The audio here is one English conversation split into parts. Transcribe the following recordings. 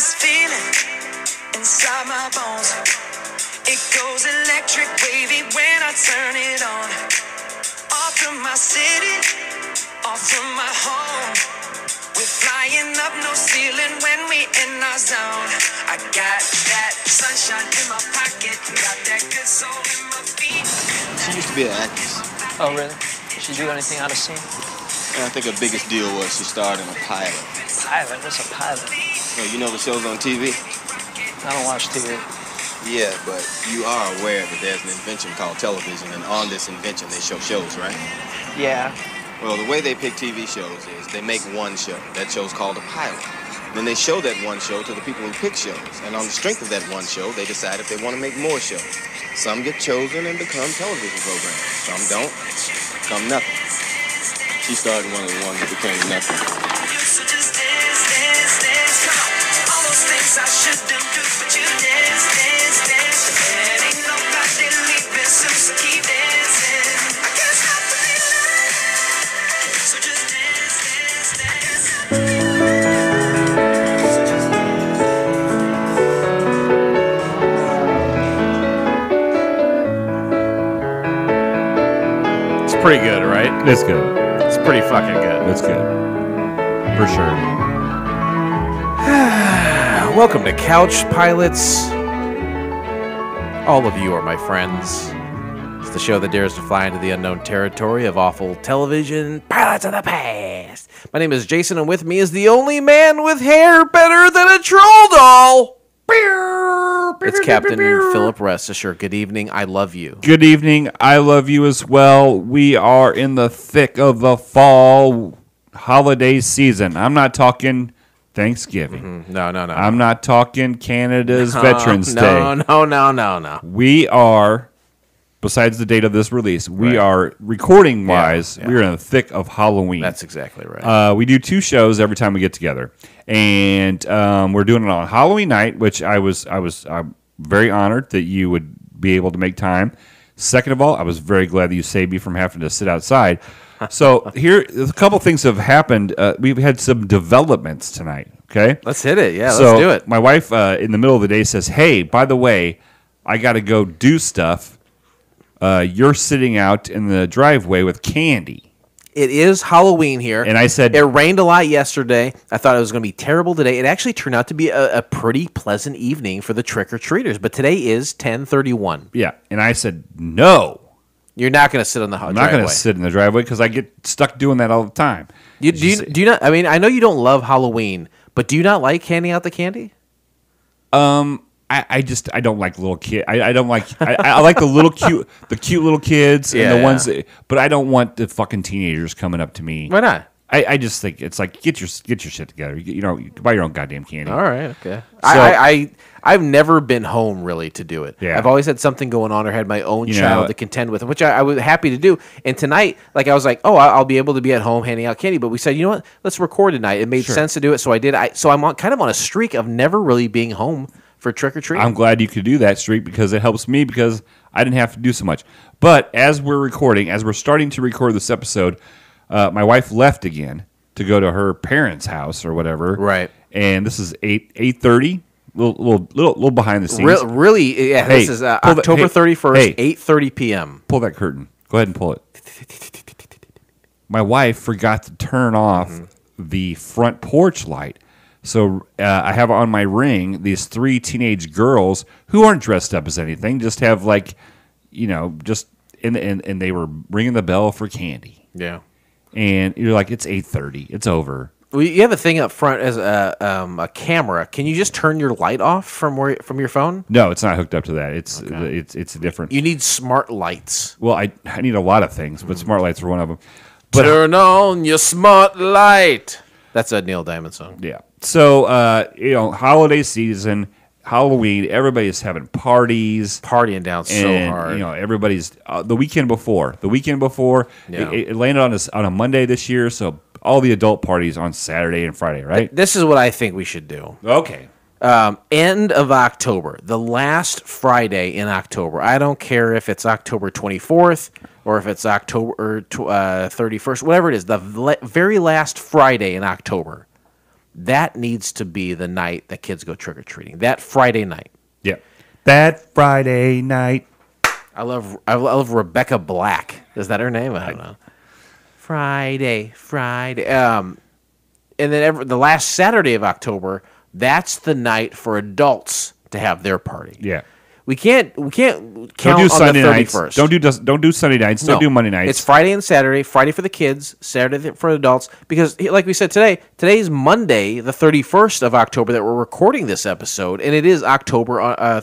this feeling inside my bones. It goes electric wavy when I turn it on. Off from my city, off from my home. We're flying up, no ceiling when we in our zone. I got that sunshine in my pocket, got that good soul in my feet. She used to be an actress. Oh, really? Did she do anything out of scene? And I think her biggest deal was she starred in a pilot. Pilot? What's a pilot? Well, you know the shows on TV? I don't watch TV. Yeah, but you are aware that there's an invention called television, and on this invention they show shows, right? Yeah. Well, the way they pick TV shows is they make one show. That show's called a pilot. Then they show that one show to the people who pick shows. And on the strength of that one show, they decide if they want to make more shows. Some get chosen and become television programs. Some don't. Become nothing. She started one of the ones that became nothing. So just dance, dance, dance. Come on. All those things I shouldn't do, but you dance, dance, dance. And ain't nobody leaving, so keep dancing. I can't stop the feeling. So just dance, dance, dance. Pretty good, right? It's good. It's pretty fucking good. It's good. For sure. Welcome to Couch Pilots. All of you are my friends. It's the show that dares to fly into the unknown territory of awful television pilots of the past. My name is Jason, and with me is the only man with hair better than a troll doll. It's Captain Philip Rest Assured. Good evening. I love you. Good evening. I love you as well. We are in the thick of the fall holiday season. I'm not talking Thanksgiving. No. I'm not talking Canada's Veterans Day. No. We are, besides the date of this release, we are recording-wise, we're in the thick of Halloween. That's exactly right. We do two shows every time we get together. And we're doing it on Halloween night, which I'm very honored that you would be able to make time. Second of all, I was very glad that you saved me from having to sit outside. So here, a couple things have happened. We've had some developments tonight, okay? Let's hit it. Yeah, So let's do it. my wife, in the middle of the day, says, hey, by the way, I got to go do stuff. You're sitting out in the driveway with candy. It is Halloween here. And I said... It rained a lot yesterday. I thought it was going to be terrible today. It actually turned out to be a pretty pleasant evening for the trick-or-treaters. But today is 10:31. Yeah. And I said, no. You're not going to sit on the driveway. I'm not going to sit in the driveway because I get stuck doing that all the time. Do you not... I mean, I know you don't love Halloween, but do you not like handing out the candy? I don't like little kids. I don't like. I like the cute little kids and the ones that, but I don't want the fucking teenagers coming up to me. Why not? I just think it's like get your shit together. You know, you buy your own goddamn candy. All right, okay. So, I've never been home really to do it. Yeah. I've always had something going on or had my own child to contend with, which I was happy to do. And tonight, like I was like, oh, I'll be able to be at home handing out candy. But we said, you know what? Let's record tonight. It made sense to do it, so I did. So I'm kind of on a streak of never really being home for trick-or-treat. I'm glad you could do that streak because it helps me because I didn't have to do so much. But as we're starting to record this episode, my wife left again to go to her parents' house or whatever. Right. And this is 8:30. Little behind the scenes. Really, yeah. Hey, this is October 31st, 8:30 p.m. Pull that curtain. Go ahead and pull it. My wife forgot to turn off the front porch light. So I have on my ring these 3 teenage girls who aren't dressed up as anything, just have like, and they were ringing the bell for candy. Yeah. And you're like, it's 8:30. It's over. Well, you have a thing up front as a camera. Can you just turn your light off from your phone? No, it's not hooked up to that. It's different. You need smart lights. Well, I need a lot of things, but smart lights are one of them. But, turn on your smart light. That's a Neil Diamond song. Yeah. So, holiday season, Halloween, everybody's having parties. Partying down so hard. Everybody's, the weekend before, it landed on a Monday this year, so all the adult parties on Saturday and Friday, right? This is what I think we should do. Okay. End of October, the last Friday in October. I don't care if it's October 24th or if it's October 31st, whatever it is, the very last Friday in October. that needs to be the night that kids go trick-or-treating. That Friday night. Yeah. That Friday night. I love Rebecca Black. Is that her name? I don't know. Friday. And then the last Saturday of October, that's the night for adults to have their party. Yeah. We can't count Don't do on Sunday the 31st. nights. Don't do Sunday nights. Don't do Monday nights. It's Friday and Saturday. Friday for the kids, Saturday for adults. Because, like we said today's Monday, the 31st of October that we're recording this episode, and it is October,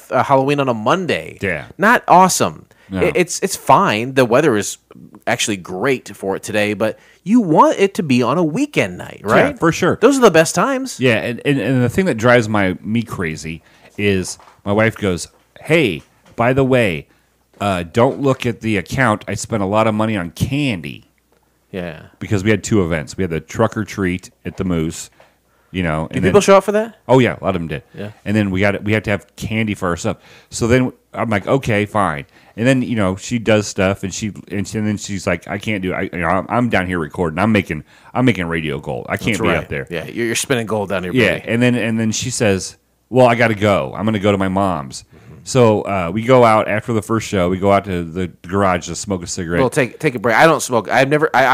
Halloween on a Monday. Yeah. Not awesome. No. It's fine. The weather is actually great for it today, but you want it to be on a weekend night, right? Yeah, for sure. Those are the best times. Yeah, and the thing that drives me crazy is my wife goes, "Hey, by the way, don't look at the account. I spent a lot of money on candy." Yeah. Because we had two events. We had the truck or treat at the Moose, Do people show up for that? Oh yeah, a lot of them did. Yeah. And then we had to have candy for our stuff. So then I'm like, okay, fine. And then she does stuff, and then she's like, I can't do it. I'm down here recording. I'm making radio gold. I can't be up there. Yeah, you're spinning gold down here. Yeah. Buddy. And then she says, well, I got to go. I'm going to go to my mom's. So we go out after the first show. We go out to the garage to smoke a cigarette. Well, take a break. I don't smoke. I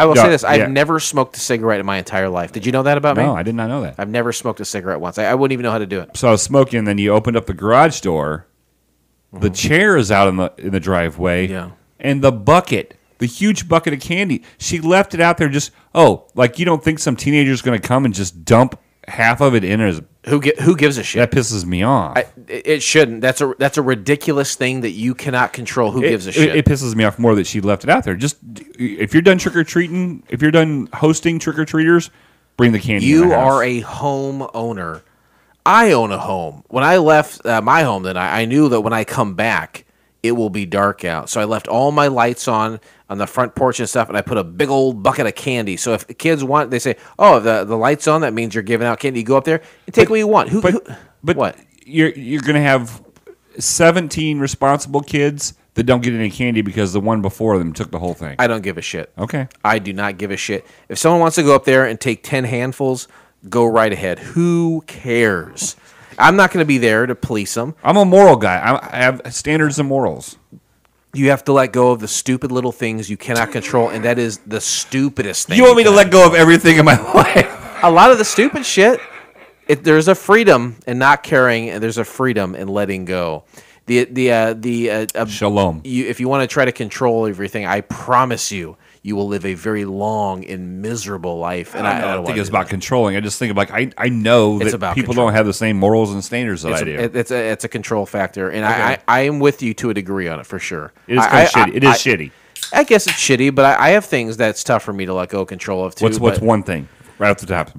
will say this. Yeah. I've never smoked a cigarette in my entire life. Did you know that about me? No, I did not know that. I've never smoked a cigarette once. I wouldn't even know how to do it. So I was smoking, and then you opened up the garage door. The chair is out in the driveway. Yeah. And the huge bucket of candy, she left it out there just, like you don't think some teenager's going to come and just dump half of it in as... Who gives a shit? That pisses me off. It shouldn't. That's a ridiculous thing that you cannot control. Who gives a shit? It pisses me off more that she left it out there. Just, if you're done trick-or-treating, if you're done hosting trick-or-treaters, bring the candy in the You house. are a home owner. I own a home. When I left my home, then I knew that when I come back, it will be dark out. So I left all my lights on the front porch and stuff, and I put a big old bucket of candy. So if the kids want, they say, "Oh, the light's on. That means you're giving out candy. You go up there and take what you want." But what? You're going to have 17 responsible kids that don't get any candy because the one before them took the whole thing. I don't give a shit. Okay. I do not give a shit. If someone wants to go up there and take 10 handfuls, go right ahead. Who cares? I'm not going to be there to police them. I'm a moral guy. I have standards and morals. You have to let go of the stupid little things you cannot control, and that is the stupidest thing. You want me to cannot let go of everything in my life? A lot of the stupid shit, there's a freedom in not caring, and there's a freedom in letting go. Shalom. If you want to try to control everything, I promise you will live a very long and miserable life. And I don't think want it's about controlling. I just think of I know It's that about people control. don't have the same morals and standards that I do. It's a control factor, and Okay. I am with you to a degree on it for sure. It is kind of shitty. It is shitty. I guess it's shitty, but I have things that's tough for me to let go of control of too. What's but- one thing right off the top?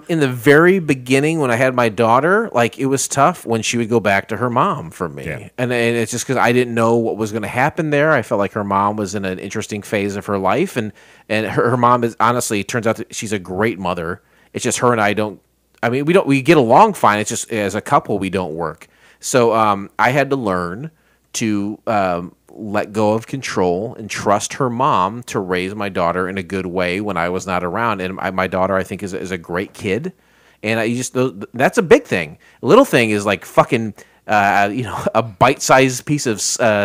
In the very beginning, when I had my daughter, it was tough when she would go back to her mom for me. Yeah. And it's just because I didn't know what was going to happen there. I felt like her mom was in an interesting phase of her life. And her mom is, honestly, it turns out that she's a great mother. It's just her and I don't, we get along fine. It's just as a couple, we don't work. So I had to learn to let go of control and trust her mom to raise my daughter in a good way when I was not around. And my daughter, I think, is a great kid. And that's a big thing. A little thing is like fucking, a bite-sized piece of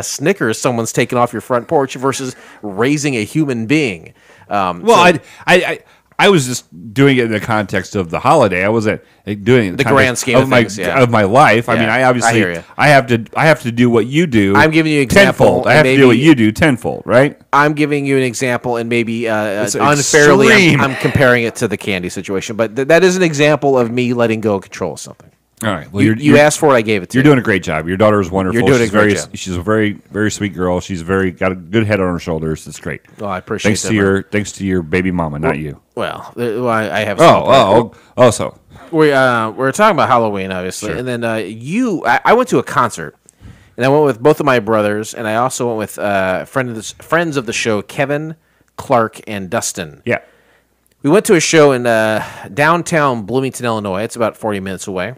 Snickers someone's taken off your front porch versus raising a human being. I was just doing it in the context of the holiday. I wasn't doing it in The grand scheme of things, yeah. of my life. I Yeah, mean, I obviously hear you. I have to do what you do. I'm giving you an example, tenfold. I have and to do what maybe- you do tenfold, right? I'm giving you an example, and maybe It's unfairly, extreme. I'm comparing it to the candy situation. But that is an example of me letting go of control of something. All right. Well, You asked for it, I gave it to you. You're doing a great job. Your daughter is wonderful. You're doing a she's great very, job. She's a very, very sweet girl. She's got a good head on her shoulders. It's great. Well, I appreciate Thanks that. to man. thanks to your baby mama, not you. Well, I have. Some So we're talking about Halloween, obviously, Sure. and then I went to a concert, and I went with both of my brothers, and I also went with friends of the show, Kevin, Clark, and Dustin. yeah. We went to a show in downtown Bloomington, Illinois. It's about 40 minutes away.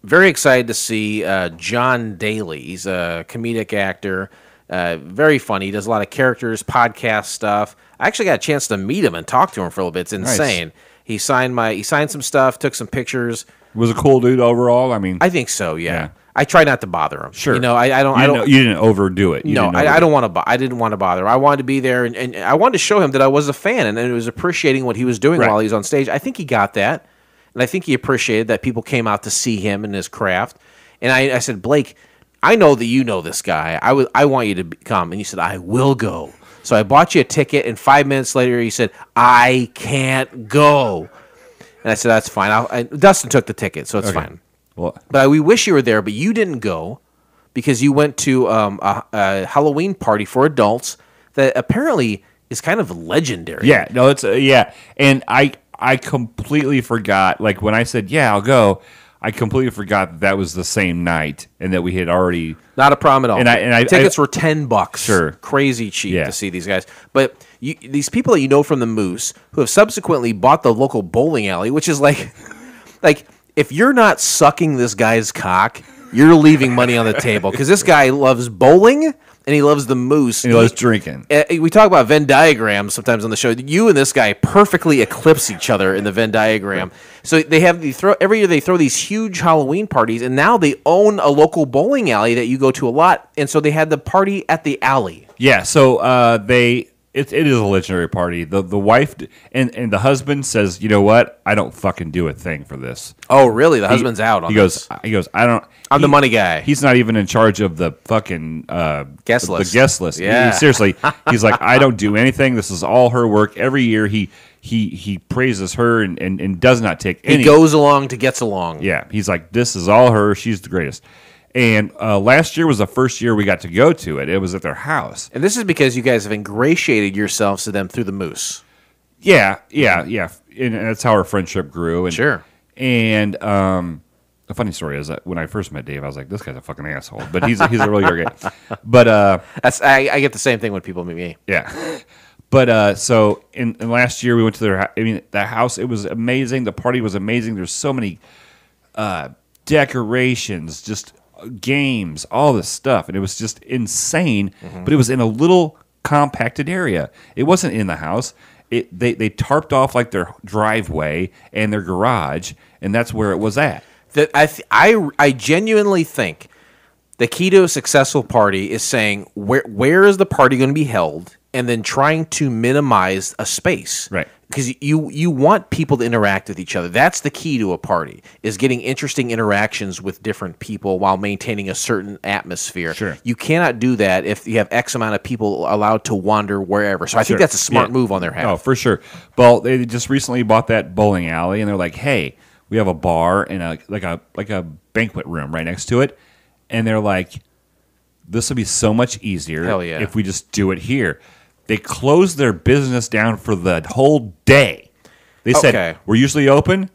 Very excited to see John Daly. He's a comedic actor, very funny. He does a lot of characters, podcast stuff. I actually got a chance to meet him and talk to him for a little bit. It's insane. He signed some stuff, took some pictures. Was a cool dude overall. I mean, I think so. Yeah. I try not to bother him. Sure. You know, I don't. You didn't overdo it. I don't want to. I didn't want to bother him. I wanted to be there, and I wanted to show him that I was a fan and was appreciating what he was doing while he was on stage. I think he got that, and I think he appreciated that people came out to see him and his craft. And I said, Blake, I know that you know this guy. I want you to come. And he said, I will go. So I bought you a ticket, and 5 minutes later he said, I can't go. And I said, that's fine. Dustin took the ticket, so it's fine. Well, but we wish you were there, but you didn't go because you went to a Halloween party for adults that apparently is kind of legendary. Yeah, no, it's and I completely forgot. Like when I said, "Yeah, I'll go," I completely forgot that was the same night and that we had already. Not a problem at all. And tickets were $10. Sure, crazy cheap to see these guys. But these people that you know from the Moose who have subsequently bought the local bowling alley, which is like. If you're not sucking this guy's cock, you're leaving money on the table because this guy loves bowling and he loves the Moose. And he loves drinking. We talk about Venn diagrams sometimes on the show. You and this guy perfectly eclipse each other in the Venn diagram. So every year they throw these huge Halloween parties, and now they own a local bowling alley that you go to a lot. And so they had the party at the alley. Yeah, so It is a legendary party. The wife and the husband says, you know what? I don't fucking do a thing for this. Oh, really? The husband's out on this. He goes, I don't. I'm the money guy. He's not even in charge of the fucking guest list. The guest list. Yeah. Seriously, he's like, I don't do anything. This is all her work. Every year he praises her and does not take any. He goes along to gets along. Yeah, he's like, this is all her. She's the greatest. And last year was the first year we got to go to it. It was at their house. And this is because you guys have ingratiated yourselves to them through the Moose. Yeah. And that's how our friendship grew. And, sure. And the funny story is that when I first met Dave, I was like, this guy's a fucking asshole. But he's a really great guy. But I get the same thing when people meet me. Yeah. But so in last year we went to that house. It was amazing. The party was amazing. There's so many decorations, just games, all this stuff, and it was just insane. But it was in a little compacted area. It wasn't in the house. They tarped off like their driveway and their garage, and that's where it was at. I genuinely think the key to a successful party is saying where is the party going to be held, and then trying to minimize a space. Right. Because you want people to interact with each other. That's the key to a party, is getting interesting interactions with different people while maintaining a certain atmosphere. Sure. You cannot do that if you have X amount of people allowed to wander wherever. So I think that's a smart move on their half. Oh, for sure. Well, they just recently bought that bowling alley, and they're like, hey, we have a bar and a banquet room right next to it. And they're like, this will be so much easier if we just do it here. They closed their business down for the whole day. They said, we're usually open.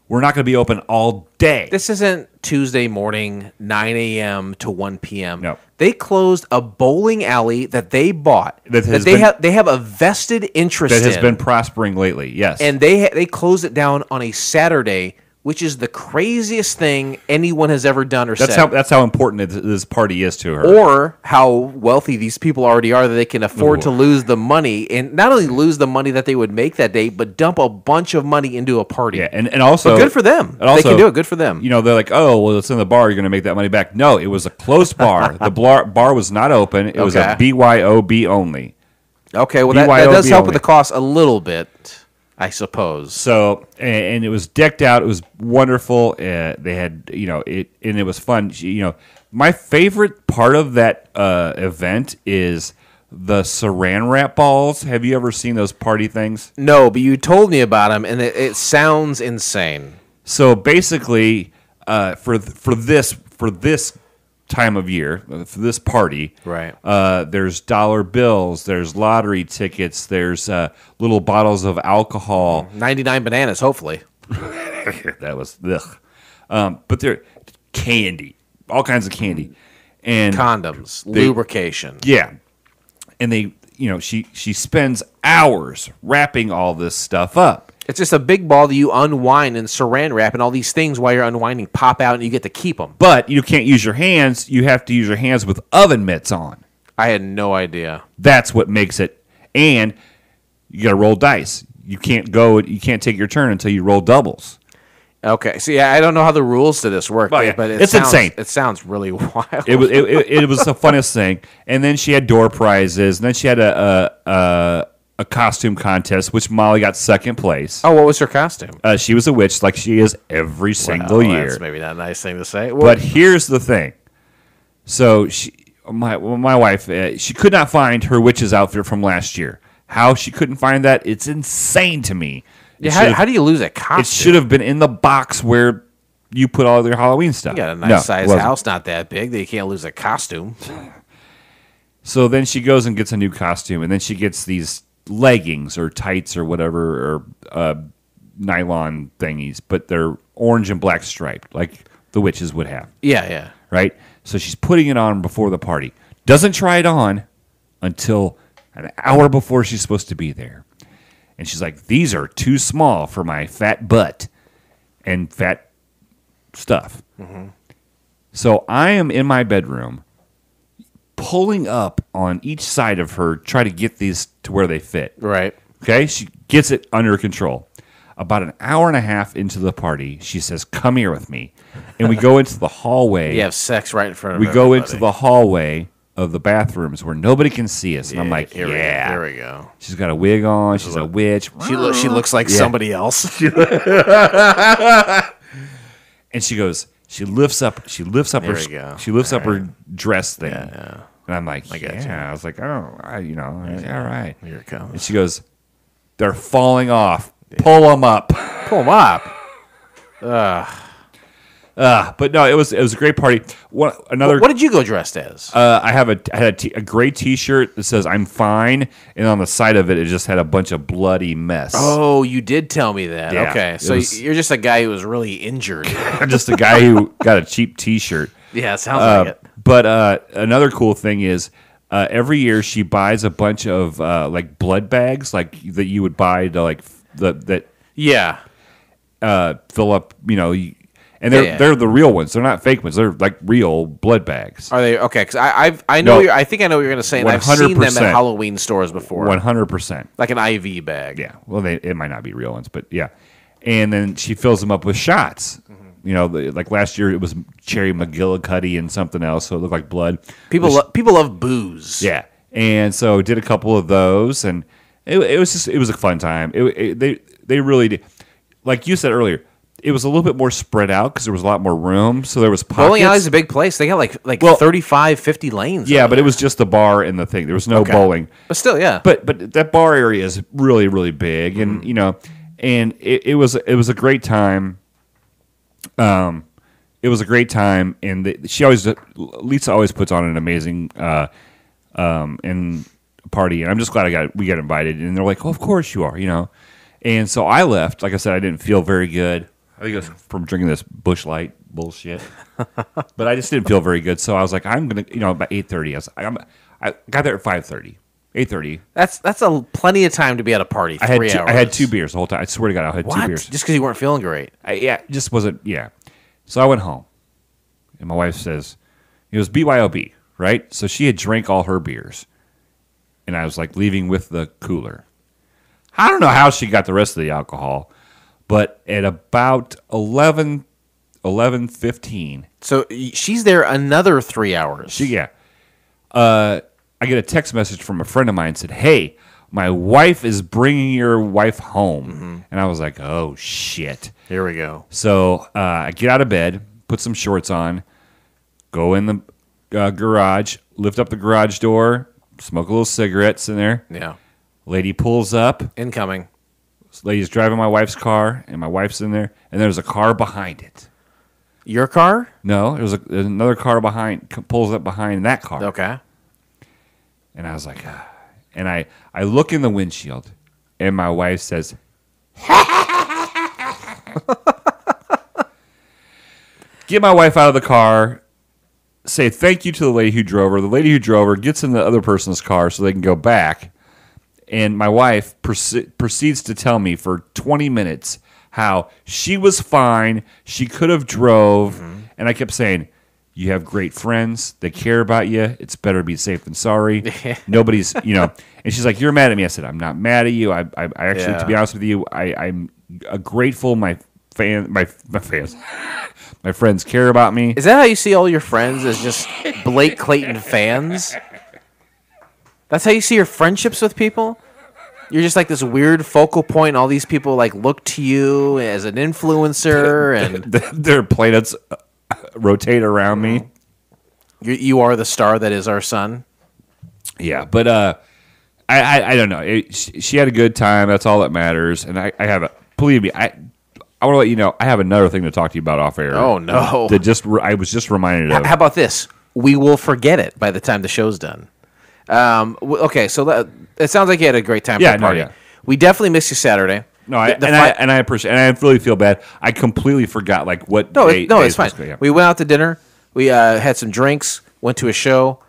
We're not going to be open all day. This isn't Tuesday morning, 9 a.m. to 1 p.m. No. They closed a bowling alley that they bought. They have a vested interest in. That has been prospering lately, yes. And they closed it down on a Saturday, which is the craziest thing anyone has ever done or said. That's how important this party is to her. Or how wealthy these people already are that they can afford to lose the money, and not only lose the money that they would make that day, but dump a bunch of money into a party. Yeah, and also... But good for them. They can do it. Good for them. You know, they're like, oh, well, it's in the bar. You're going to make that money back. No, it was a closed bar. The bar was not open. It was a BYOB only. Okay, well, that does help with the cost a little bit, I suppose. So, and it was decked out. It was wonderful. They had, and it was fun. My favorite part of that event is the saran wrap balls. Have you ever seen those party things? No, but you told me about them, and it sounds insane. So basically, for this time of year, for this party, right? There's dollar bills, there's lottery tickets, there's little bottles of alcohol, 99 bananas, hopefully. That was but they're candy, all kinds of candy, and condoms, lubrication. Yeah, and they, she spends hours wrapping all this stuff up. It's just a big ball that you unwind and saran wrap, and all these things while you're unwinding pop out, and you get to keep them. But you can't use your hands. You have to use your hands with oven mitts on. I had no idea. That's what makes it. And you got to roll dice. you can't go. You can't take your turn until you roll doubles. Okay. So yeah, I don't know how the rules to this work, Well, yeah, but it's insane. It sounds really wild. It was the funnest thing. And then she had door prizes, and then she had a costume contest, which Molly got second place. Oh, what was her costume? She was a witch, like she is every single year. That's maybe not a nice thing to say. But here's the thing. So my wife, she could not find her witch's outfit from last year. How she couldn't find that, it's insane to me. Yeah, how do you lose a costume? It should have been in the box where you put all your Halloween stuff. You got a nice sized house, not that big, that you can't lose a costume. So then she goes and gets a new costume, and then she gets these leggings or tights or whatever, or nylon thingies, but they're orange and black striped, like the witches would have. Yeah. Right? So she's putting it on before the party. Doesn't try it on until an hour before she's supposed to be there. And she's like, these are too small for my fat butt and fat stuff. Mm-hmm. So I am in my bedroom pulling up on each side of her, try to get these to where they fit. Right. Okay? She gets it under control. About an hour and a half into the party, she says, come here with me. And we go into the hallway. You have sex right in front of We everybody. go into the hallway of the bathrooms where nobody can see us. And I'm like, here we go. She's got a wig on. She's a witch. She looks like somebody else. And she goes, she lifts up There her we go. she lifts up her dress thing. Yeah. And I'm like, got you. I was like, oh, all right. Here it comes. And she goes, they're falling off. Pull them up. Pull them up. But no, it was a great party. What did you go dressed as? I had a gray T-shirt that says "I'm fine," and on the side of it, it just had a bunch of bloody mess. Oh, you did tell me that. Yeah, okay, so you're just a guy who was really injured. Just a guy who got a cheap T-shirt. Yeah, it sounds like it. But another cool thing is, every year she buys a bunch of like blood bags, like that you would buy to like Yeah. fill up, and they're the real ones. They're not fake ones. They're like real blood bags. Are they okay? Because I know I think I know what you're going to say. And I've seen them 100%. at Halloween stores before. 100%. Like an IV bag. Yeah. Well, it might not be real ones, but yeah. And then she fills them up with shots. Mm-hmm. Like last year it was cherry McGillicuddy and something else, so it looked like blood. People love booze. Yeah. And so did a couple of those, and it was a fun time. They really did. Like you said earlier, it was a little bit more spread out because there was a lot more room. So there was pockets. Bowling alley's a big place. They got like 35, 50 lanes. Yeah, but it was just the bar and the thing. There was no bowling. But still, yeah. But that bar area is really, really big, and and it was a great time. It was a great time, and Lisa always puts on an amazing party, and I'm just glad we got invited, and they're like, "Oh, of course you are," And so I left. Like I said, I didn't feel very good. I think it was from drinking this Busch Light bullshit. But I just didn't feel very good. So I was like, I'm going to, about 8:30. I got there at 5:30. 8:30. That's plenty of time to be at a party. 3 hours. I had 2 beers the whole time. I swear to God, I had 2 beers. Just because you weren't feeling great? It just wasn't, yeah. So I went home. And my wife says, it was BYOB, right? So she had drank all her beers. And I was like leaving with the cooler. I don't know how she got the rest of the alcohol, but at about 11:15. So she's there another 3 hours. I get a text message from a friend of mine and said, "Hey, my wife is bringing your wife home." Mm-hmm. And I was like, "Oh, shit." Here we go. So I get out of bed, put some shorts on, go in the garage, lift up the garage door, smoke a little cigarettes in there. Yeah. Lady pulls up. Incoming. This lady's driving my wife's car, and my wife's in there, and there's a car behind it. Your car? No, there's another car pulls up behind that car. Okay. And I was like, and I look in the windshield, and my wife says, get my wife out of the car, say thank you to the lady who drove her. The lady who drove her gets in the other person's car so they can go back. And my wife proceeds to tell me for 20 minutes how she was fine, she could have drove, and I kept saying, You have great friends. They care about you. It's better to be safe than sorry. Nobody's, And she's like, you're mad at me. I said, I'm not mad at you. I actually, to be honest with you, I'm grateful my fans, my friends care about me. Is that how you see all your friends, as just Blake Clayton fans? That's how you see your friendships with people? You're just like this weird focal point, and all these people like look to you as an influencer, and their planets rotate around me. You are the star that is our sun. Yeah, but I don't know. She had a good time. That's all that matters. And I have a, believe me, I want to let you know, I have another thing to talk to you about off air. Oh no! I was just reminded of. How about this? We will forget it by the time the show's done. Okay, so it sounds like you had a great time. Yeah, for the party. no, yeah. We definitely missed you Saturday. No, I appreciate, and I really feel bad. I completely forgot what. No, it's fine. Yeah. We went out to dinner. We had some drinks. Went to a show.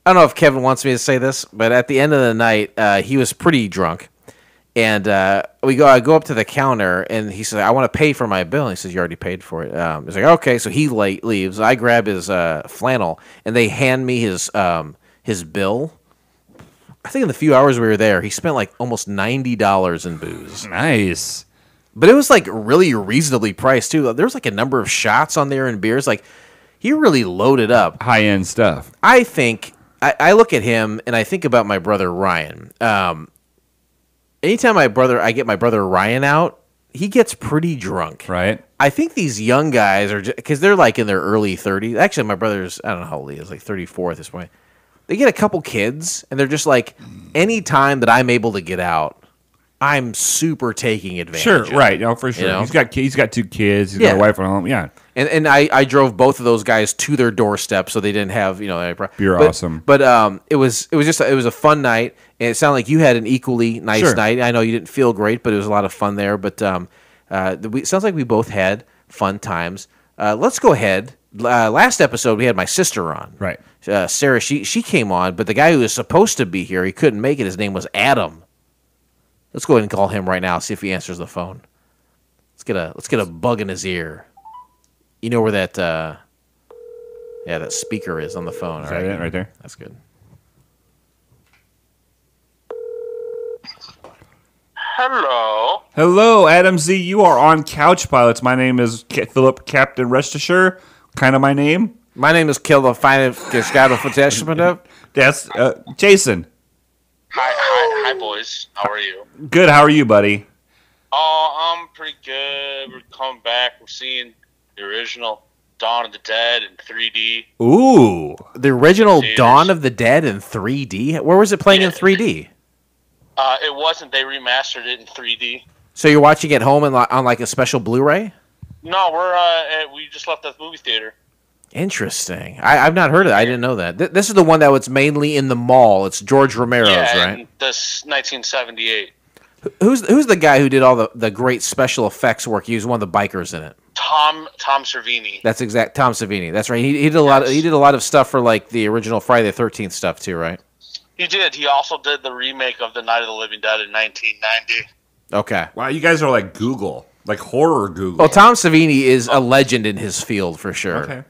I don't know if Kevin wants me to say this, but at the end of the night, he was pretty drunk, and I go up to the counter, and he says, "I want to pay for my bill." And he says, "You already paid for it." He's like, "Okay," so he leaves. I grab his flannel, and they hand me his bill. I think in the few hours we were there, he spent like almost $90 in booze. Nice. But it was like really reasonably priced too. There was like a number of shots on there and beers. Like he really loaded up. High-end stuff. I think, I look at him and I think about my brother Ryan. Anytime I get my brother Ryan out, he gets pretty drunk. Right. I think these young guys are, because they're like in their early 30s. Actually, my brother's, I don't know how old he is, like 34 at this point. They get a couple kids, and they're just like, any time that I'm able to get out, I'm super taking advantage. Sure, of. right. No, for sure. You know? He's got 2 kids. He's got a wife at home. Yeah. And I drove both of those guys to their doorstep, so they didn't have You're awesome. But it was a fun night, and it sounded like you had an equally nice night. I know you didn't feel great, but it was a lot of fun there. But it sounds like we both had fun times. Let's go ahead. Last episode we had my sister on. Right. Sarah, she came on, but the guy who was supposed to be here, he couldn't make it. His name was Adam. Let's go ahead and call him right now. See if he answers the phone. Let's get a bug in his ear. You know where that that speaker is on the phone. Is that it right there? That's good. Hello. Hello, Adam Z. You are on Couch Pilots. My name is Philip Captain Rest Assure. Kind of my name. My name is Kilda Fine. That's Jason. Hi, boys. How are you? Good. How are you, buddy? Oh, I'm pretty good. We're coming back. We're seeing the original Dawn of the Dead in 3D. Ooh. The original Theaters. Dawn of the Dead in 3D? Where was it playing in 3D? It wasn't. They remastered it in 3D. So you're watching it home on like a special Blu-ray? No, we just left the movie theater. Interesting. I've not heard of it. I didn't know that. This is the one that was mainly in the mall. It's George Romero's, right? This 1978. Who's the guy who did all the great special effects work? He was one of the bikers in it. Tom Savini. That's exact. Tom Savini. That's right. He did a lot. He did a lot of stuff for like the original Friday the 13th stuff too, right? He did. He also did the remake of The Night of the Living Dead in 1990. Okay. Wow, you guys are like Google, like horror Google. Well, Tom Savini is a legend in his field for sure. Okay.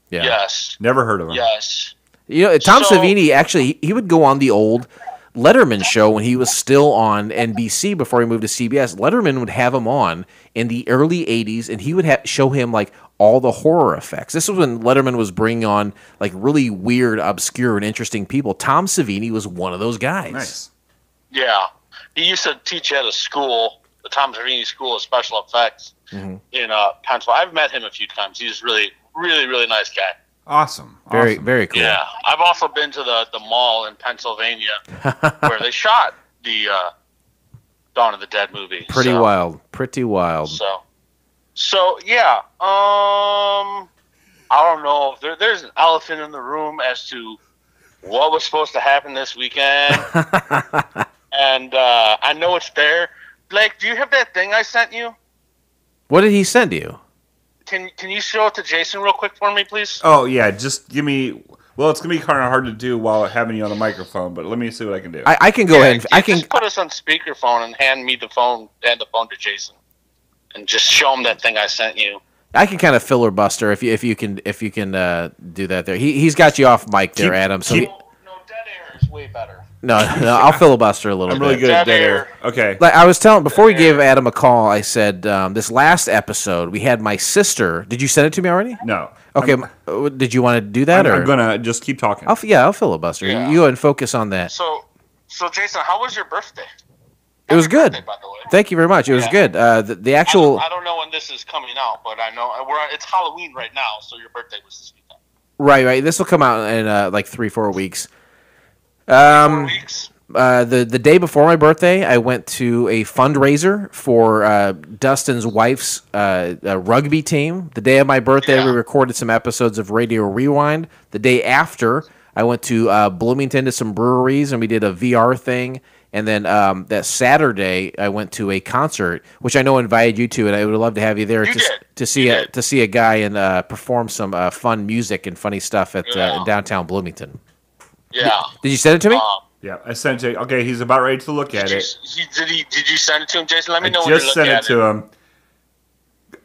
Yeah. Yes. Never heard of him. Yes. You know, Tom So- Savini actually he would go on the old Letterman show when he was still on NBC before he moved to CBS. Letterman would have him on in the early 80s, and he would show him like all the horror effects. This was when Letterman was bringing on like really weird, obscure, and interesting people. Tom Savini was one of those guys. Nice. Yeah. He used to teach at a school, the Tom Savini School of Special Effects in Pennsylvania. I've met him a few times. He's really, really, really nice guy. Awesome. Very, Awesome. very cool. Yeah. I've also been to the mall in Pennsylvania where they shot the Dawn of the Dead movie. Pretty wild. Pretty wild. So yeah. I don't know. There's an elephant in the room as to what was supposed to happen this weekend. And I know it's there. Blake, do you have that thing I sent you? What did he send you? Can you show it to Jason real quick for me, please? Oh yeah, just give me. Well, it's gonna be kind of hard to do while having you on the microphone, but let me see what I can do. I can go ahead. And, I can just put us on speakerphone and hand the phone to Jason, and just show him that thing I sent you. I can kind of filibuster if you can do that there. He's got you off mic there, Adam. So No, dead air is way better. no, I'll filibuster a little I'm bit. really good at Dead dead air. air. Okay. Like I was telling before we gave Adam a call, I said this last episode we had my sister. Did you send it to me already? No. Okay, did you want to do that or? I'm gonna just keep talking. I'll filibuster. Yeah. You go ahead and focus on that. So Jason, how was your birthday? It was good. Birthday, by the way. Thank you very much. It was good. The actual I don't know when this is coming out, but I know it's Halloween right now, so your birthday was this weekend. right. This will come out in like 3-4 weeks. 4 weeks. The day before my birthday, I went to a fundraiser for Dustin's wife's rugby team. The day of my birthday, we recorded some episodes of Radio Rewind. The day after, I went to Bloomington to some breweries, and we did a VR thing. And then that Saturday, I went to a concert, which I know invited you to, and I would love to have you there to see a guy and perform some fun music and funny stuff at in downtown Bloomington. Yeah. Did you send it to me? Yeah, I sent it. Okay, he's about ready to look at it. Did you send it to him, Jason? Let me know I when you're just looking sent it at to him.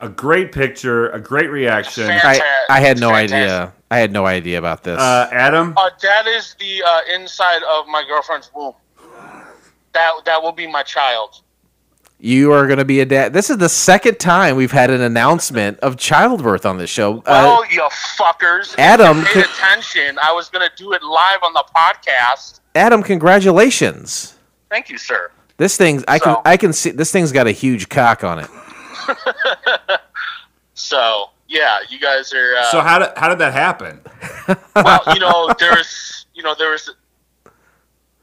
A great picture, a great reaction. I had no idea. I had no idea about this. Adam? That is the inside of my girlfriend's womb. That will be my child. You are going to be a dad. This is the second time we've had an announcement of childbirth on this show. Well, you fuckers. Adam, if you paid attention. I was going to do it live on the podcast. Adam, congratulations. Thank you, sir. This thing's I can see this thing's got a huge cock on it. So, yeah, you guys are So how did that happen? Well, there was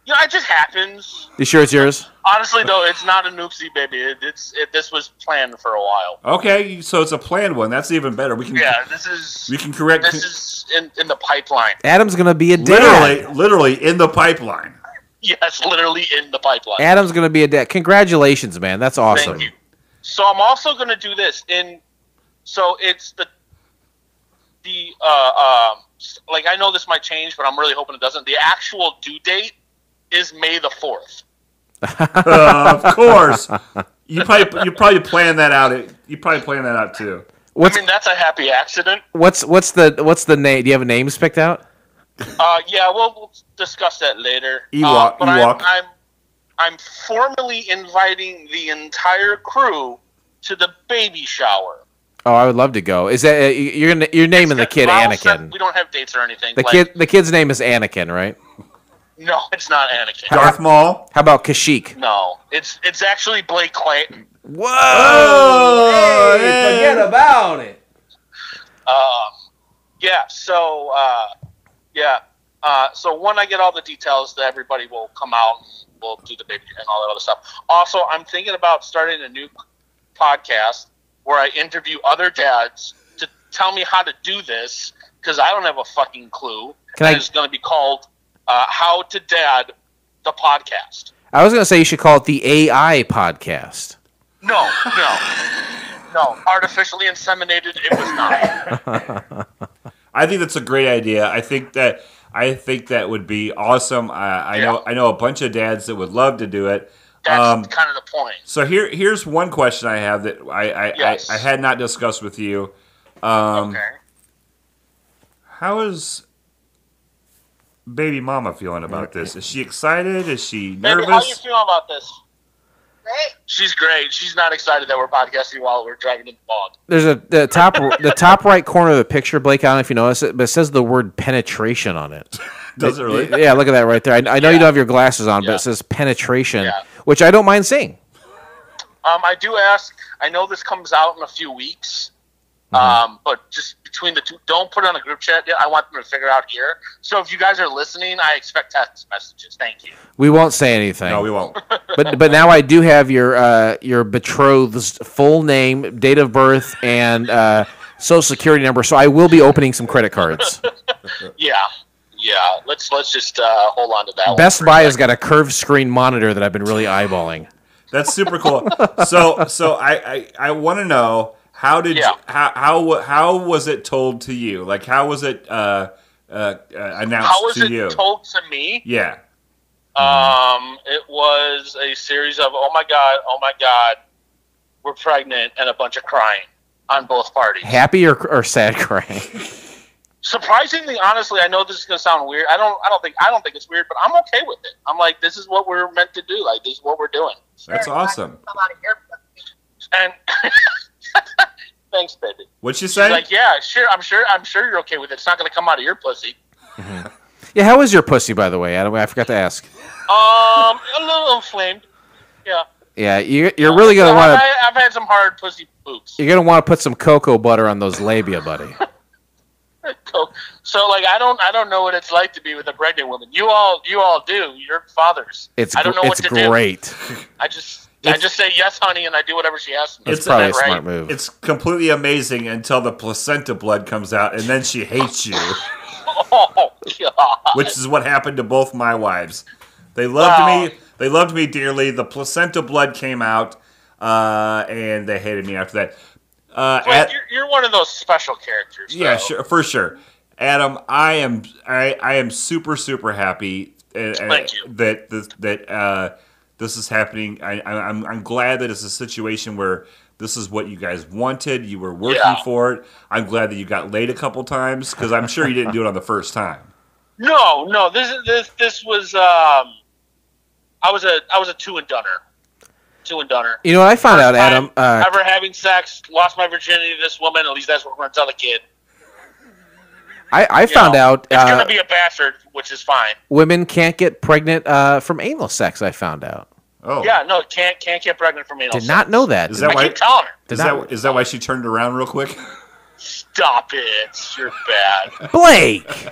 it just happens. You sure it's yours? Honestly, though, it's not a noopsie, baby. This was planned for a while. Okay, so it's a planned one. That's even better. We can correct. This is in the pipeline. Adam's gonna be a dad. Literally in the pipeline. Yes, literally in the pipeline. Adam's gonna be a dad. Congratulations, man. That's awesome. Thank you. So I'm also gonna do this so it's the like I know this might change, but I'm really hoping it doesn't. The actual due date is May the 4th. Of course. You probably planned that out. You probably planned that out too. That's a happy accident. What's the name? Do you have a names picked out? Yeah, we'll discuss that later. Ewok. I'm formally inviting the entire crew to the baby shower. Oh, I would love to go. Is that you're naming the kid Anakin? We don't have dates or anything. The kid's name is Anakin, right? No, it's not Anakin. Darth Maul. How about Kashyyyk? No, it's actually Blake Clayton. Whoa! Hey, forget about it. Yeah. So so when I get all the details, everybody will come out and we'll do the baby and all that other stuff. Also, I'm thinking about starting a new podcast where I interview other dads to tell me how to do this because I don't have a fucking clue. It's going to be called How to Dad the Podcast. I was going to say you should call it the AI podcast. No. Artificially inseminated, it was not. I think that's a great idea. I think that would be awesome. I know a bunch of dads that would love to do it. That's kind of the point. So here's one question I have that I had not discussed with you. Okay. How is baby mama feeling about this? Is she excited? Is she nervous? Baby, how are you feeling about this? Great. She's great. She's not excited that we're podcasting while we're driving in the fog. There's the top right corner of the picture, Blake. I don't know if you notice it, but it says the word penetration on it. Does it really? Yeah, look at that right there. I know you don't have your glasses on, but it says penetration, which I don't mind seeing. I do ask. I know this comes out in a few weeks, but just between the two, don't put it on a group chat yet. I want them to figure out here. So if you guys are listening, I expect text messages. Thank you. We won't say anything. No, we won't. But now I do have your betrothed's full name, date of birth, and social security number. So I will be opening some credit cards. Yeah. Let's just hold on to that. Best Buy has got a curved screen monitor that I've been really eyeballing. That's super cool. So I want to know how was it told to you? Like how was it announced to you? How was it told to me? Yeah. It was a series of oh my god, we're pregnant and a bunch of crying. on both parties. Happy or sad crying? Surprisingly, honestly, I know this is gonna sound weird. I don't think it's weird, but I'm okay with it. I'm like, this is what we're meant to do. Like, this is what we're doing. That's awesome. And thanks, baby. What'd she She's say? like, yeah, sure. I'm sure you're okay with it. It's not gonna come out of your pussy. Yeah, how is your pussy, by the way, Adam? I forgot to ask. A little inflamed. Yeah. Yeah, you're really gonna want to. I've had some hard pussy boots. You're gonna want to put some cocoa butter on those labia, buddy. So, like, I don't know what it's like to be with a pregnant woman. You all do. You're fathers. It's I don't know what to great. do. I just say yes, honey, and I do whatever she asks me. It's probably a smart move. It's completely amazing until the placenta blood comes out, and then she hates you. Oh God! Which is what happened to both my wives. They loved me. They loved me dearly. The placenta blood came out, and they hated me after that. You're one of those special characters. Though. Yeah, sure, for sure. Adam, I am super happy Thank you. that this is happening. I'm glad that it's a situation where this is what you guys wanted. You were working for it. I'm glad that you got laid a couple times because I'm sure you didn't do it on the first time. No. This was I was a two and doneer. You know what I found out, Adam? Ever having sex, lost my virginity to this woman. At least that's what we're going to tell the kid. I found out it's going to be a bastard, which is fine. Women can't get pregnant from anal sex. I found out. Oh, yeah, no, can't get pregnant from anal sex. Did not know that. Is that I why? keep telling her. Is that why she turned around real quick? Stop it! You're bad. Blake.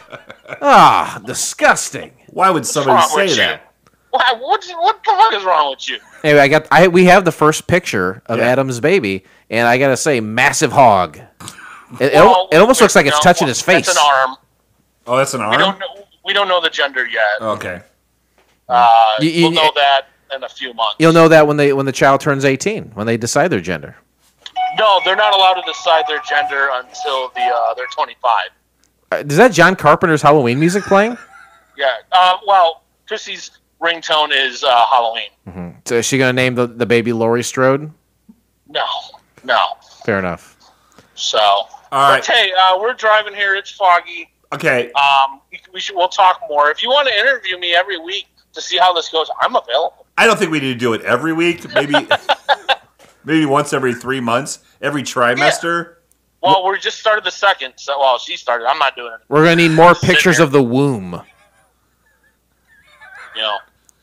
Disgusting. Why would somebody What's wrong say with that? What the fuck is wrong with you? Anyway, we have the first picture of Adam's baby, and I gotta say, massive hog. It almost looks like it's touching his face. That's an arm. Oh, that's an arm? We don't know the gender yet. Okay. We'll know that in a few months. You'll know that when the child turns 18, when they decide their gender. No, they're not allowed to decide their gender until they're 25. Is that John Carpenter's Halloween music playing? Yeah. Well, Chrissy's ringtone is Halloween. Mm-hmm. So is she going to name the baby Laurie Strode? No. Fair enough. So, all right. But hey, we're driving here. It's foggy. Okay. We'll talk more. If you want to interview me every week to see how this goes, I'm available. I don't think we need to do it every week. Maybe once every 3 months, every trimester. Yeah. Well, we just started the second. So, she started. I'm not doing it. We're going to need more pictures of the womb.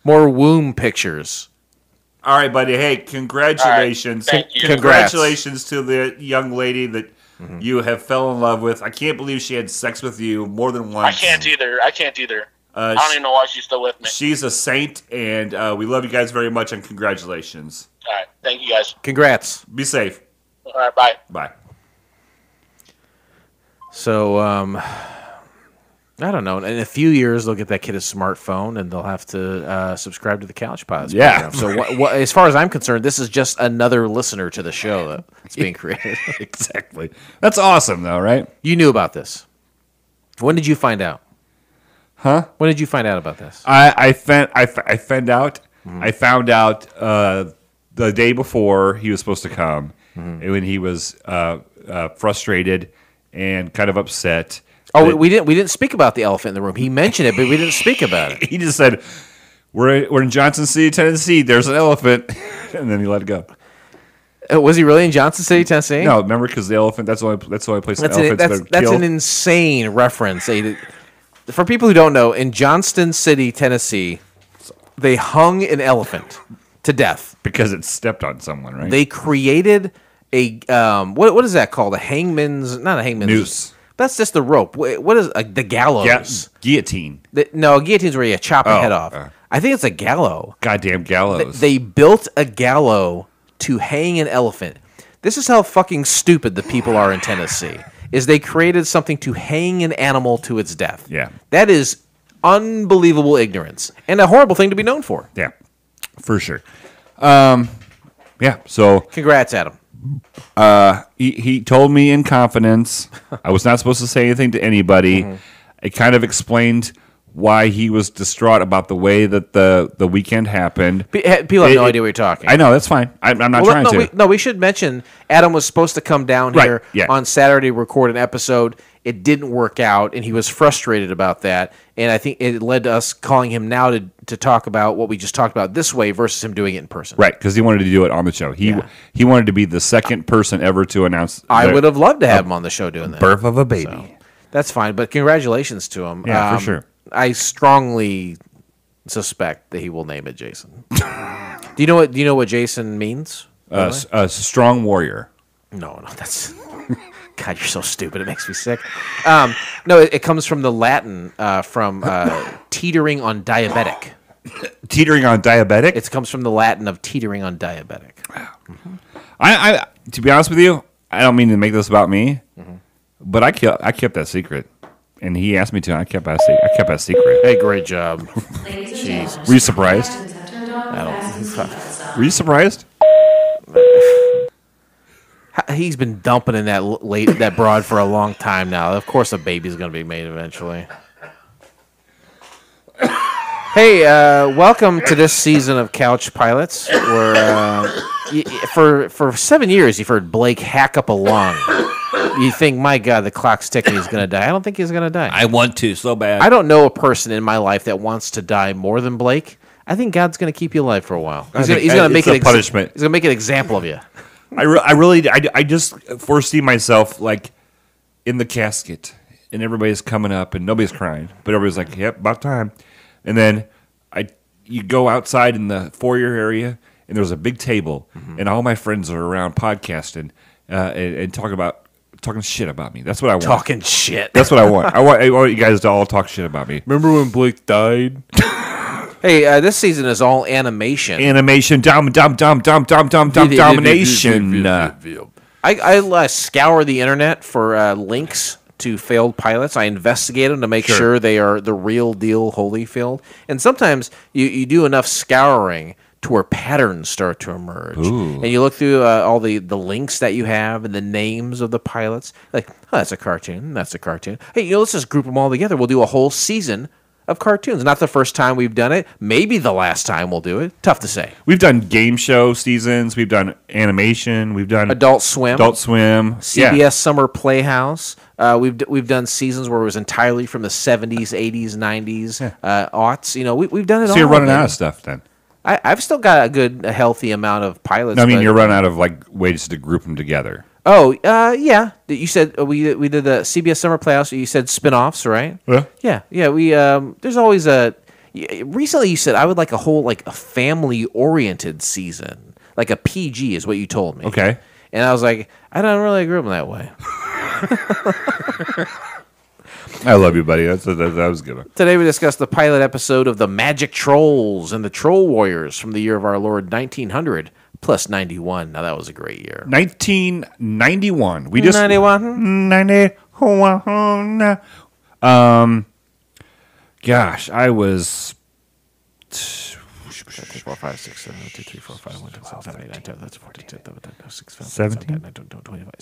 More womb pictures. All right, buddy. Hey, congratulations. Right. Thank you. Congratulations to the young lady that you have fell in love with. I can't believe she had sex with you more than once. I can't either. I don't even know why she's still with me. She's a saint, and we love you guys very much, and congratulations. All right. Thank you, guys. Congrats. Be safe. All right. Bye. Bye. So, I don't know. In a few years, they'll get that kid a smartphone, and they'll have to subscribe to the Couch Pilots program. So, as far as I'm concerned, this is just another listener to the show that's being created. Exactly. That's awesome, though, right? You knew about this. When did you find out? Huh? When did you find out about this? I found out. I found out the day before he was supposed to come, when he was frustrated and kind of upset. Oh, we didn't speak about the elephant in the room. He mentioned it, but we didn't speak about it. He just said, "We're in Johnson City, Tennessee. There's an elephant," and then he let it go. Was he really in Johnson City, Tennessee? No, remember, because the elephant. That's the only place the elephants that's killed. an insane reference. For people who don't know, in Johnston City, Tennessee, they hung an elephant to death because it stepped on someone. Right? They created a what is that called? Not a hangman's noose. That's just the rope. What is the gallows? Guillotine. No, guillotine's where you chop a head off. I think it's a gallows. Goddamn gallows. They built a gallows to hang an elephant. This is how fucking stupid the people are in Tennessee. Is they created something to hang an animal to its death. Yeah. That is unbelievable ignorance and a horrible thing to be known for. Yeah, for sure. So congrats, Adam. He told me in confidence. I was not supposed to say anything to anybody. It kind of explained why he was distraught about the way that the weekend happened. People have no idea what you're talking. I know, that's fine. I'm not trying to. We should mention Adam was supposed to come down here on Saturday to record an episode. It didn't work out, and he was frustrated about that. And I think it led to us calling him now to talk about what we just talked about this way versus him doing it in person. Right, because he wanted to do it on the show. He wanted to be the second person ever to announce. I would have loved to have him on the show doing that. Birth of a baby. So, that's fine, but congratulations to him. Yeah, for sure. I strongly suspect that he will name it Jason. Do you know what Jason means? A strong warrior. No, that's. God, you're so stupid. It makes me sick. No, it comes from the Latin from teetering on diabetic. Teetering on diabetic? It comes from the Latin of teetering on diabetic. Mm-hmm. I to be honest with you, I don't mean to make this about me, but I kept that secret, and he asked me to. I kept that secret. Hey, great job. Jeez. Were you surprised? Were you surprised? He's been dumping in that broad for a long time now. Of course, a baby's going to be made eventually. Hey, welcome to this season of Couch Pilots. Where for 7 years you've heard Blake hack up a lung. You think, my God, the clock's ticking. He's going to die. I don't think he's going to die. I want to so bad. I don't know a person in my life that wants to die more than Blake. I think God's going to keep you alive for a while. He's going to make it punishment. He's going to make an example of you. I just foresee myself like in the casket, and everybody's coming up, and nobody's crying, but everybody's like, "Yep, about time." And then you go outside in the foyer area, and there's a big table, and all my friends are around podcasting and talking shit about me. That's what I want. Talking shit. That's what I want. I want you guys to all talk shit about me. Remember when Blake died? Hey, this season is all animation. Domination. I scour the internet for links to failed pilots. I investigate them to make sure they are the real deal Holyfield. And sometimes you do enough scouring to where patterns start to emerge. Ooh. And you look through all the links that you have and the names of the pilots. Like, oh, that's a cartoon. That's a cartoon. Hey, let's just group them all together. We'll do a whole season of cartoons. Not the first time we've done it. Maybe the last time we'll do it. Tough to say. We've done game show seasons. We've done animation. We've done Adult Swim. CBS Summer Playhouse. We've done seasons where it was entirely from the 70s, 80s, 90s, aughts. We've done it all. So you're running out of stuff then. I've still got a healthy amount of pilots. No, I mean, you're running out of ways to group them together. Oh, yeah. You said we did the CBS Summer Playhouse. You said spin-offs, right? Yeah. Yeah. We there's always recently you said I would like a whole a family-oriented season, like a PG is what you told me. Okay. And I was like, I don't really agree with them that way. I love you, buddy. That was good. Today we discussed the pilot episode of the Magic Trolls and the Troll Warriors from the year of our Lord 1900 plus 91. Now that was a great year. 1991. We 91. Gosh, I was 4, 5, 6, 7, 2, 3, 4, 5, 1, 2, 7, 8, 9, 10, 11, 14, 17.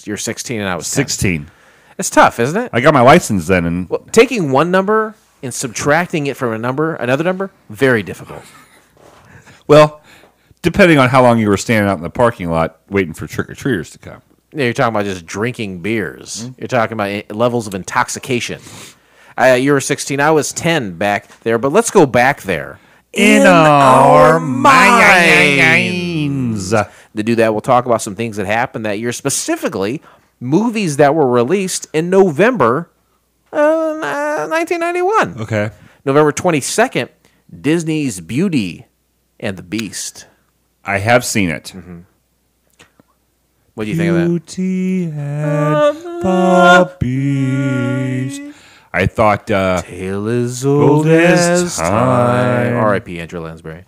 You're 16 and I was 10. 16. It's tough, isn't it? I got my license then, and taking one number and subtracting it from another number, very difficult. Well, depending on how long you were standing out in the parking lot waiting for trick-or-treaters to come. Yeah, you're talking about just drinking beers. Mm-hmm. You're talking about levels of intoxication. You were 16. I was 10 back there, but let's go back there. In our minds. To do that, we'll talk about some things that happened that year, specifically movies that were released in November 1991. Okay. November 22nd, Disney's Beauty and the Beast. I have seen it. Mm-hmm. What do you think of that? Beauty and the Beast. I thought... Tale as old as time. R.I.P. Andrew Lansbury.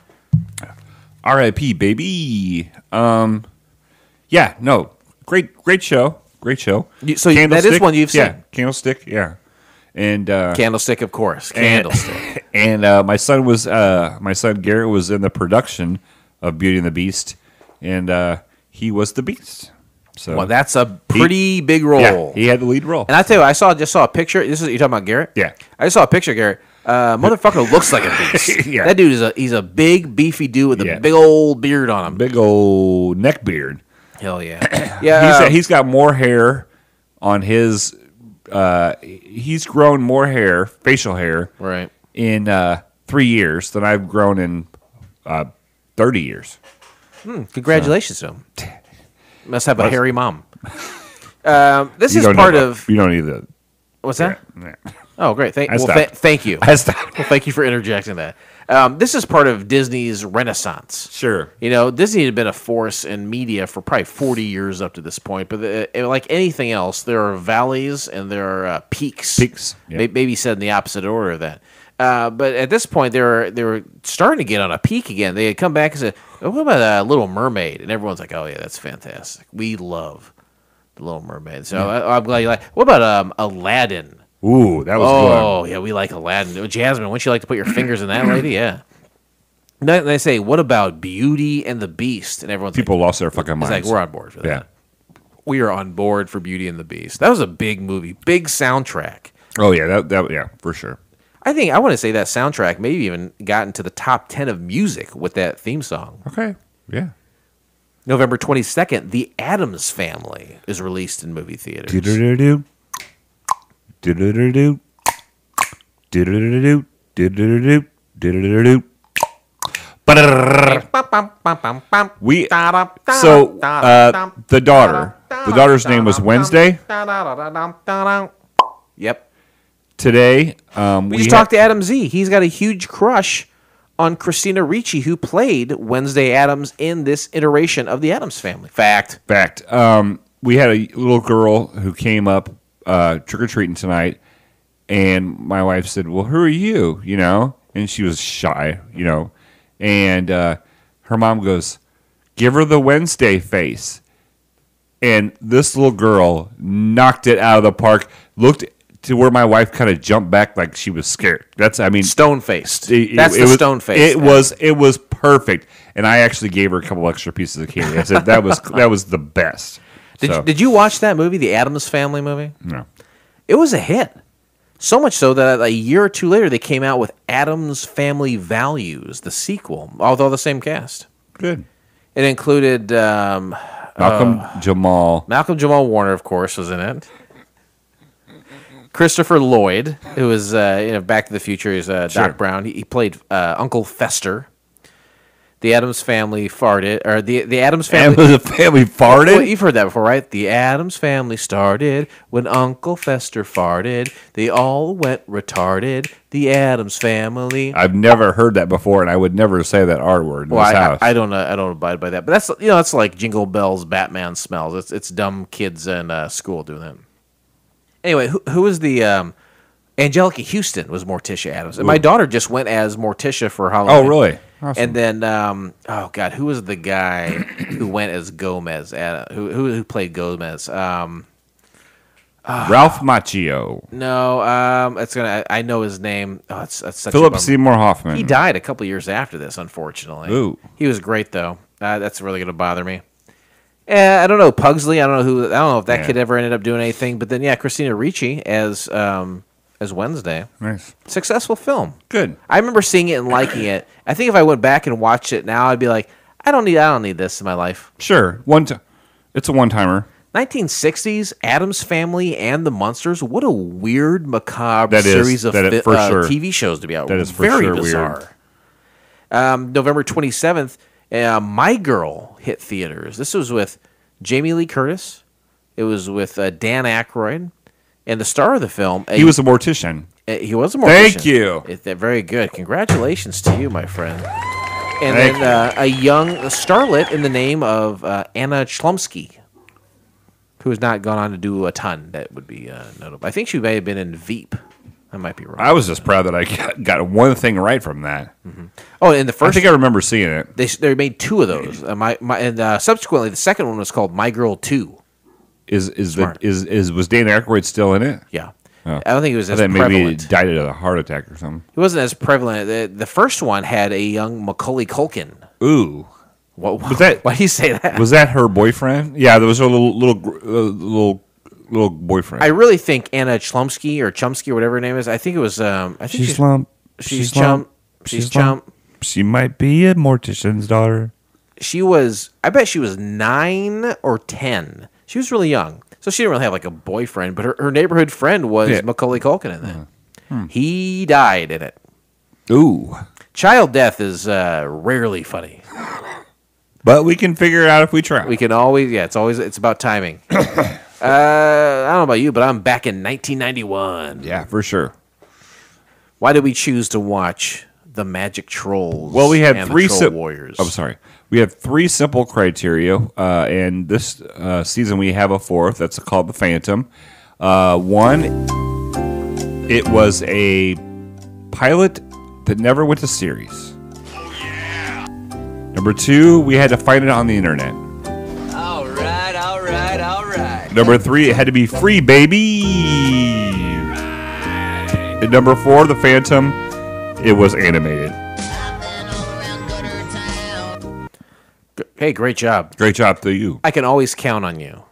R.I.P. baby. Yeah, no. Great show. Great show. So that is one you've seen? Yeah, Candlestick, yeah. And Candlestick, of course. Candlestick. And my son Garrett was in the production of Beauty and the Beast, and he was the Beast. So well, that's a pretty big role. Yeah, he had the lead role. And I tell you, I just saw a picture. You're talking about Garrett? Yeah. I just saw a picture of Garrett. Motherfucker looks like a beast. Yeah. That dude he's a big, beefy dude with Yeah. a big old beard on him. Big old neck beard. Hell yeah. Yeah. He's got more hair on his. He's grown more hair, facial hair, right. in 3 years than I've grown in 30 years. Congratulations to him. Must have a hairy mom. This You is don't part need of. You don't need the. What's that? Yeah. Oh, great. I stopped. Thank you. I stopped. Well, thank you for interjecting that. This is part of Disney's renaissance. Sure. You know, Disney had been a force in media for probably 40 years up to this point. But like anything else, there are valleys and there are peaks. Peaks. Yep. Maybe said in the opposite order of that. But at this point, they were starting to get on a peak again. They had come back and said, oh, what about Little Mermaid? And everyone's like, oh, yeah, that's fantastic. We love The Little Mermaid. So I'm glad you like. What about Aladdin? Ooh, that was good. Oh, yeah, we like Aladdin. Jasmine, wouldn't you like to put your fingers in that lady? Yeah. Then they say, what about Beauty and the Beast? And everyone's People lost their fucking like, minds. it's like, we're on board for that. Yeah. We are on board for Beauty and the Beast. That was a big movie, big soundtrack. Oh yeah, that yeah, for sure. I want to say that soundtrack maybe even got into the top 10 of music with that theme song. Okay. Yeah. November 22nd, The Addams Family is released in movie theaters. Do-do-do-do. Do-do-do-do. Do-do-do-do. Do-do-do-do. Do-do-do-do. We so the daughter's name was Wednesday. Yep. Today, We just talked to Adam Z. He's got a huge crush on Christina Ricci, who played Wednesday Addams in this iteration of the Addams Family. Fact. We had a little girl who came up trick-or-treating tonight, and my wife said, well, who are you? You know? And she was shy, you know? And her mom goes, give her the Wednesday face. And this little girl knocked it out of the park, looked to where my wife kind of jumped back like she was scared. Stone-faced. That's the stone-faced. It was perfect. And I actually gave her a couple extra pieces of candy. I said that was the best. Did you watch that movie, the Addams Family movie? No. It was a hit. So much so that a year or two later, they came out with Addams Family Values, the sequel, although the same cast. Good. It included Malcolm Jamal Warner, of course, was in it. Christopher Lloyd, who was Back to the Future, is Doc Brown. He played Uncle Fester. The Addams Family farted, or the Addams Family. The family farted? Well, you've heard that before, right? The Addams Family started when Uncle Fester farted. They all went retarded. The Addams Family. I've never heard that before, and I would never say that R word in this house. I don't abide by that. But that's like Jingle Bells, Batman smells. It's dumb kids in school doing that. Anyway, who was the Angelica Houston was Morticia Addams, and my daughter just went as Morticia for Halloween. Oh, really? Awesome. And then, who was the guy who went as Gomez? Who played Gomez? Ralph Macchio. No, I know his name. Oh, it's such Philip a bummer. Seymour Hoffman. He died a couple years after this, unfortunately. Ooh. He was great though. That's really going to bother me. I don't know Pugsley. I don't know if that kid ever ended up doing anything. But then, Christina Ricci as Wednesday. Nice. Successful film. Good. I remember seeing it and liking it. I think if I went back and watched it now, I'd be like, I don't need this in my life. Sure. It's a one-timer. 1960s, Addams Family and the Munsters. What a weird, macabre series of TV shows to be out. That is for very sure bizarre. Weird. November 27th, My Girl hit theaters. This was with Jamie Lee Curtis. It was with Dan Aykroyd. And the star of the film... He was a mortician. He was a mortician. Thank you. Very good. Congratulations to you, my friend. And then a young starlet in the name of Anna Chlumsky, who has not gone on to do a ton. That would be notable. I think she may have been in Veep. I might be wrong. I was just proud that I got one thing right from that. Mm-hmm. Oh, and the first... I think I remember seeing it. They made two of those. And subsequently, the second one was called My Girl 2. Was Dan Aykroyd still in it? Yeah. Oh. I don't think he was as maybe prevalent. he died of a heart attack or something. He wasn't as prevalent. The first one had a young Macaulay Culkin. Ooh. Why do you say that? Was that her boyfriend? Yeah, there was a little little boyfriend. I really think Anna Chlumsky or Chumsky or whatever her name is. I think it was. I think She's slump. She's chump. She's chump. She might be a mortician's daughter. She was. I bet she was 9 or 10. She was really young, so she didn't really have like a boyfriend. But her neighborhood friend was Macaulay Culkin in that. He died in it. Ooh. Child death is rarely funny. But we can figure it out if we try. We can always, it's about timing. I don't know about you, but I'm back in 1991. Yeah, for sure. Why did we choose to watch the Magic Trolls? Well, we had and three the Troll Warriors. I'm sorry. We had 3 simple criteria, and this season we have a 4th. That's called the Phantom. 1, it was a pilot that never went to series. Number 2, we had to find it on the internet. All right. Number 3, it had to be free, baby. And number 4, the Phantom, it was animated. Hey, great job. Great job to you. I can always count on you.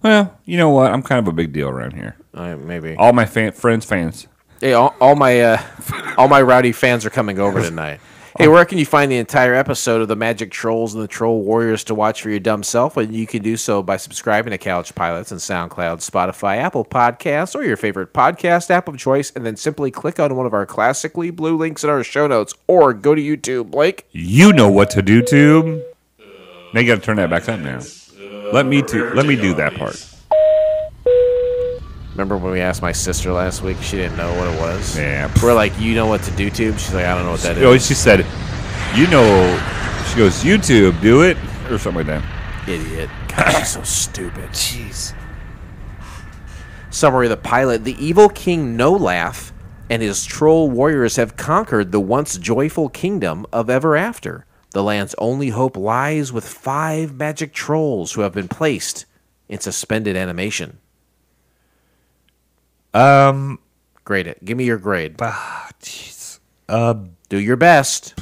Well, you know what? I'm kind of a big deal around here. Maybe. All my fans. Hey, all my rowdy fans are coming over tonight. Hey, where can you find the entire episode of the Magic Trolls and the Troll Warriors to watch for your dumb self? And you can do so by subscribing to Couch Pilots and SoundCloud, Spotify, Apple Podcasts, or your favorite podcast app of choice, and then simply click on one of our classically blue links in our show notes, or go to YouTube. Blake? You know what to do, Tube. Now you got to turn that back up now. Let me do that part. Remember when we asked my sister last week? She didn't know what it was. Yeah. We're like, you know what to do, Tube? She's like, I don't know what that Oh, is. she said, you know, she goes, YouTube, do it, or something like that. Idiot. God, she's so stupid. Jeez. Summary of the pilot. The evil king No Laugh and his troll warriors have conquered the once joyful kingdom of Ever After. The land's only hope lies with 5 magic trolls who have been placed in suspended animation. Grade it. Give me your grade. Jeez. Do your best.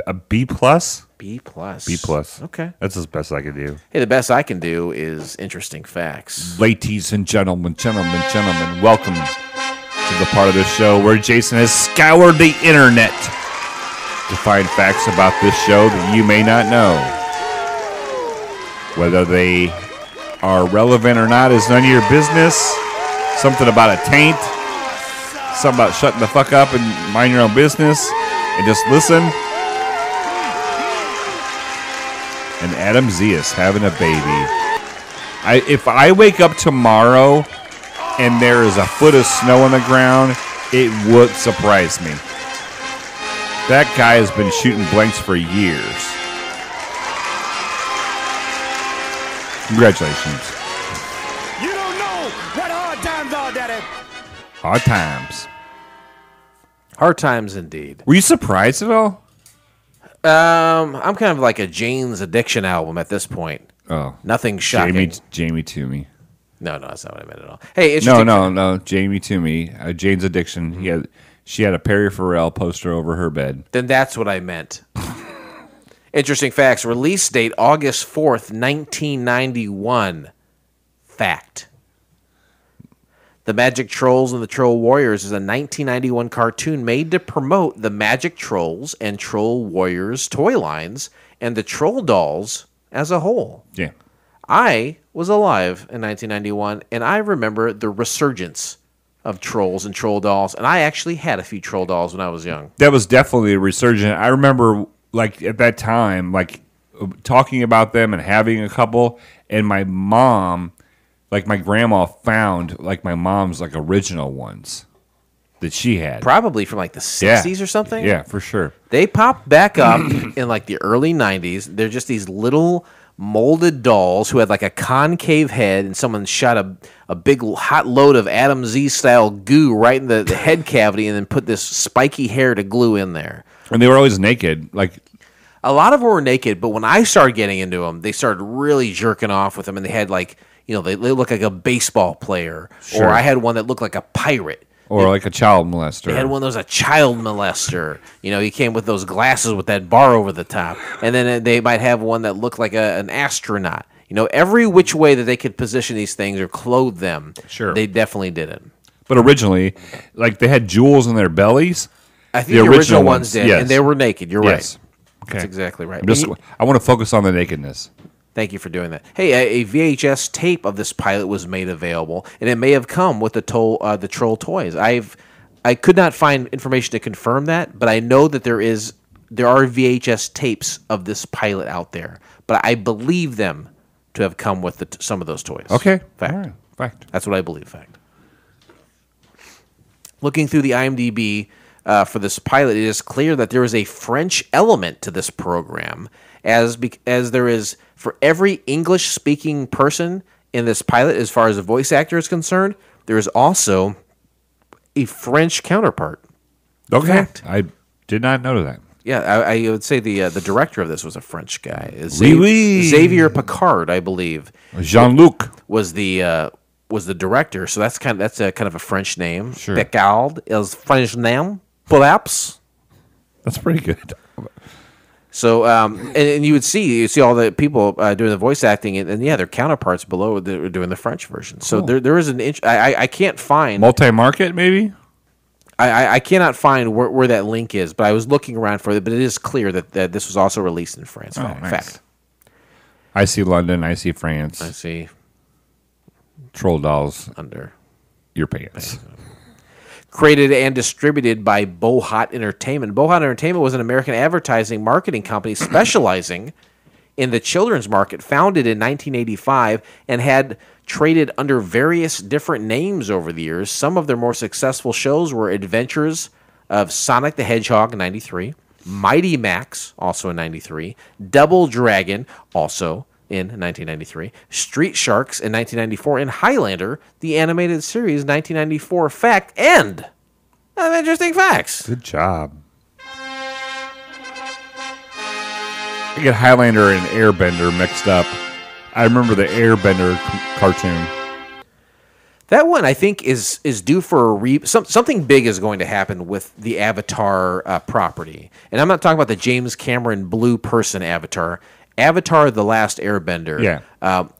A B plus. B plus. B plus. Okay. That's as best I can do. Hey, the best I can do is interesting facts. Ladies and gentlemen, welcome to the part of the show where Jason has scoured the internet to find facts about this show that you may not know. Whether they are relevant or not is none of your business. Something about a taint. Something about shutting the fuck up and mind your own business and just listen. And Adam Zias having a baby. If I wake up tomorrow and there is a foot of snow on the ground, it would surprise me. That guy has been shooting blanks for years. Congratulations. You don't know what hard times are, Daddy. Hard times. Hard times indeed. Were you surprised at all? I'm kind of like a Jane's Addiction album at this point. Oh. Nothing shocking. Jamie Toomey. No, that's not what I meant at all. Hey, interesting. No. Jamie Toomey. Jane's Addiction. She had a Perry Farrell poster over her bed. Then that's what I meant. Interesting facts. Release date August 4th, 1991. Fact. The Magic Trolls and the Troll Warriors is a 1991 cartoon made to promote the Magic Trolls and Troll Warriors toy lines and the Troll dolls as a whole. Yeah. I was alive in 1991, and I remember the resurgence of trolls and troll dolls, and I actually had a few troll dolls when I was young. That was definitely a resurgence. I remember, like, at that time, like, talking about them and having a couple, and my mom, like, my grandma found, like, my mom's, like, original ones that she had. Probably from, like, the 60s or something? Yeah, for sure. They popped back up in, like, the early 90s. They're just these little molded dolls who had, like, a concave head, and someone shot a big hot load of Adam Z-style goo right in the head cavity and then put this spiky hair to glue in there. And they were always naked, like... A lot of them were naked, but when I started getting into them, they started really jerking off with them, and they had, like, you know, they looked like a baseball player. Sure. Or I had one that looked like a pirate. Or like a child molester. They had one that was a child molester. You know, he came with those glasses with that bar over the top. And then they might have one that looked like an astronaut. You know, every which way that they could position these things or clothe them, Sure. they definitely did it. But originally, like they had jewels in their bellies. I think the original ones did, yes. and they were naked. You're Yes. right. Okay. That's exactly right. I want to focus on the nakedness. Thank you for doing that. Hey, a VHS tape of this pilot was made available, and it may have come with the Troll toys. I could not find information to confirm that, but I know that there are VHS tapes of this pilot out there. But I believe them to have come with some of those toys. Okay. Fact. All right. Fact. That's what I believe. Fact. Looking through the IMDb for this pilot, it is clear that there is a French element to this program, as there is for every English-speaking person in this pilot, as far as a voice actor is concerned, there is also a French counterpart. Okay. Fact. I did not know that. Yeah, I would say the director of this was a French guy. Oui. Xavier Picard, I believe, Jean-Luc. was the director. So that's kind of a French name. Sure. Picard is French name, perhaps. That's pretty good. So, and you would see all the people doing the voice acting, and yeah, their counterparts below that were doing the French version. So there is an inch. I can't find Multi-market, maybe? I cannot find where that link is, but I was looking around for it. But it is clear that this was also released in France. Nice. Fact. I see London. I see France. I see Troll dolls under. your pants. Created and distributed by Bohot Entertainment. Bohot Entertainment was an American advertising marketing company specializing in the children's market, founded in 1985, and had traded under various different names over the years. Some of their more successful shows were Adventures of Sonic the Hedgehog in 93, Mighty Max, also in 93, Double Dragon, also in 1993, Street Sharks in 1994, and Highlander, the animated series, 1994. Fact and of interesting facts. Good job. I get Highlander and Airbender mixed up. I remember the Airbender cartoon. That one, I think, is due for something big is going to happen with the Avatar property. And I'm not talking about the James Cameron blue person Avatar. Avatar: The Last Airbender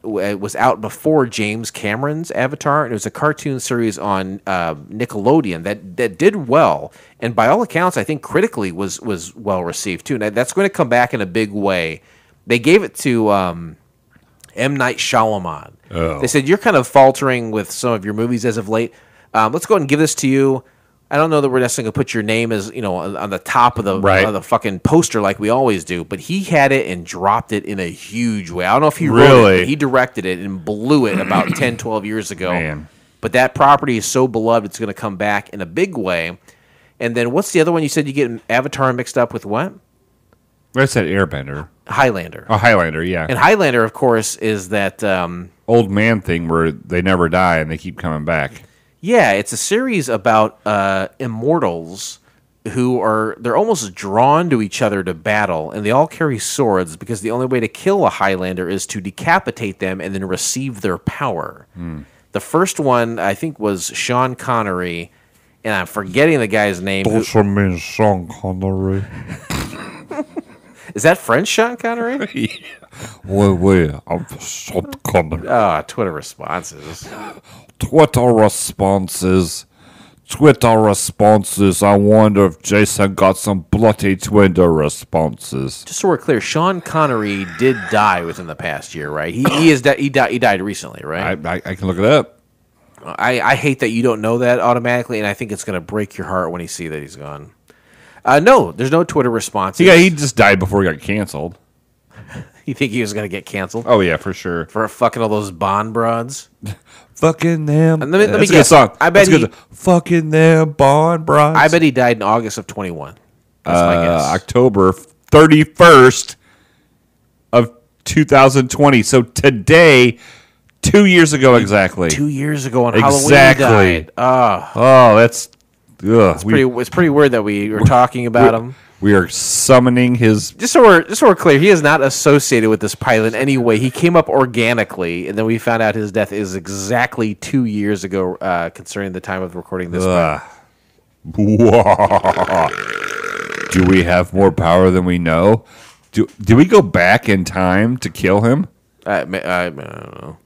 was out before James Cameron's Avatar, and it was a cartoon series on Nickelodeon that did well, and by all accounts, I think critically was well received too. And that's going to come back in a big way. They gave it to M. Night Shyamalan. Oh. They said, you're kind of faltering with some of your movies as of late. Let's go ahead and give this to you. I don't know that we're necessarily going to put your name as, on the top of the fucking poster like we always do, but he had it and dropped it in a huge way. I don't know if he wrote it, but he directed it and blew it about 10, 12 years ago. Man. But that property is so beloved, it's going to come back in a big way. And then what's the other one you said you get Avatar mixed up with what? I said Airbender. Highlander. Oh, Highlander, yeah. And Highlander, of course, is that... old man thing where they never die and they keep coming back. Yeah, it's a series about immortals they're almost drawn to each other to battle, and they all carry swords because the only way to kill a Highlander is to decapitate them and then receive their power. The first one, I think, was Sean Connery, and I'm forgetting the guy's name. Also means Sean Connery. Is that French Sean Connery? Wait, I'm Sean Connery. Twitter responses. Twitter responses. I wonder if Jason got some bloody Twitter responses. Just so we're clear, Sean Connery did die within the past year, right? He died recently, right? I can look it up. I hate that you don't know that automatically, and I think it's going to break your heart when you see that he's gone. No, there's no Twitter responses. Yeah, he just died before he got canceled. You think he was going to get canceled? Oh, yeah, for sure. For fucking all those Bond broads? Fucking them. Let me That's a good guess. song. I bet fucking them Bond broads. I bet he died in August of 21. That's my guess. October 31st of 2020. So today, 2 years ago exactly. 2 years ago on Exactly. Halloween he died. Oh, that's... Ugh. It's pretty weird that we were talking about him. We are summoning his... Just so we're clear, he is not associated with this pilot in any way. He came up organically, and then we found out his death is exactly 2 years ago, concerning the time of recording this. Do we have more power than we know? Do we go back in time to kill him? I don't know.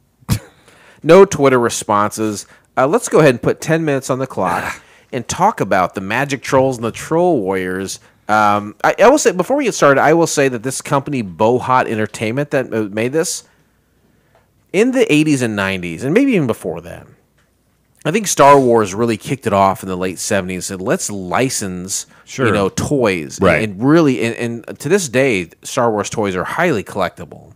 No Twitter responses. Let's go ahead and put 10 minutes on the clock and talk about the Magic Trolls and the Troll Warriors. I will say, before we get started, I will say that this company, Bohot Entertainment, that made this, in the 80s and 90s, and maybe even before that, I think Star Wars really kicked it off in the late 70s and said, let's license toys. Right. And really, and to this day, Star Wars toys are highly collectible.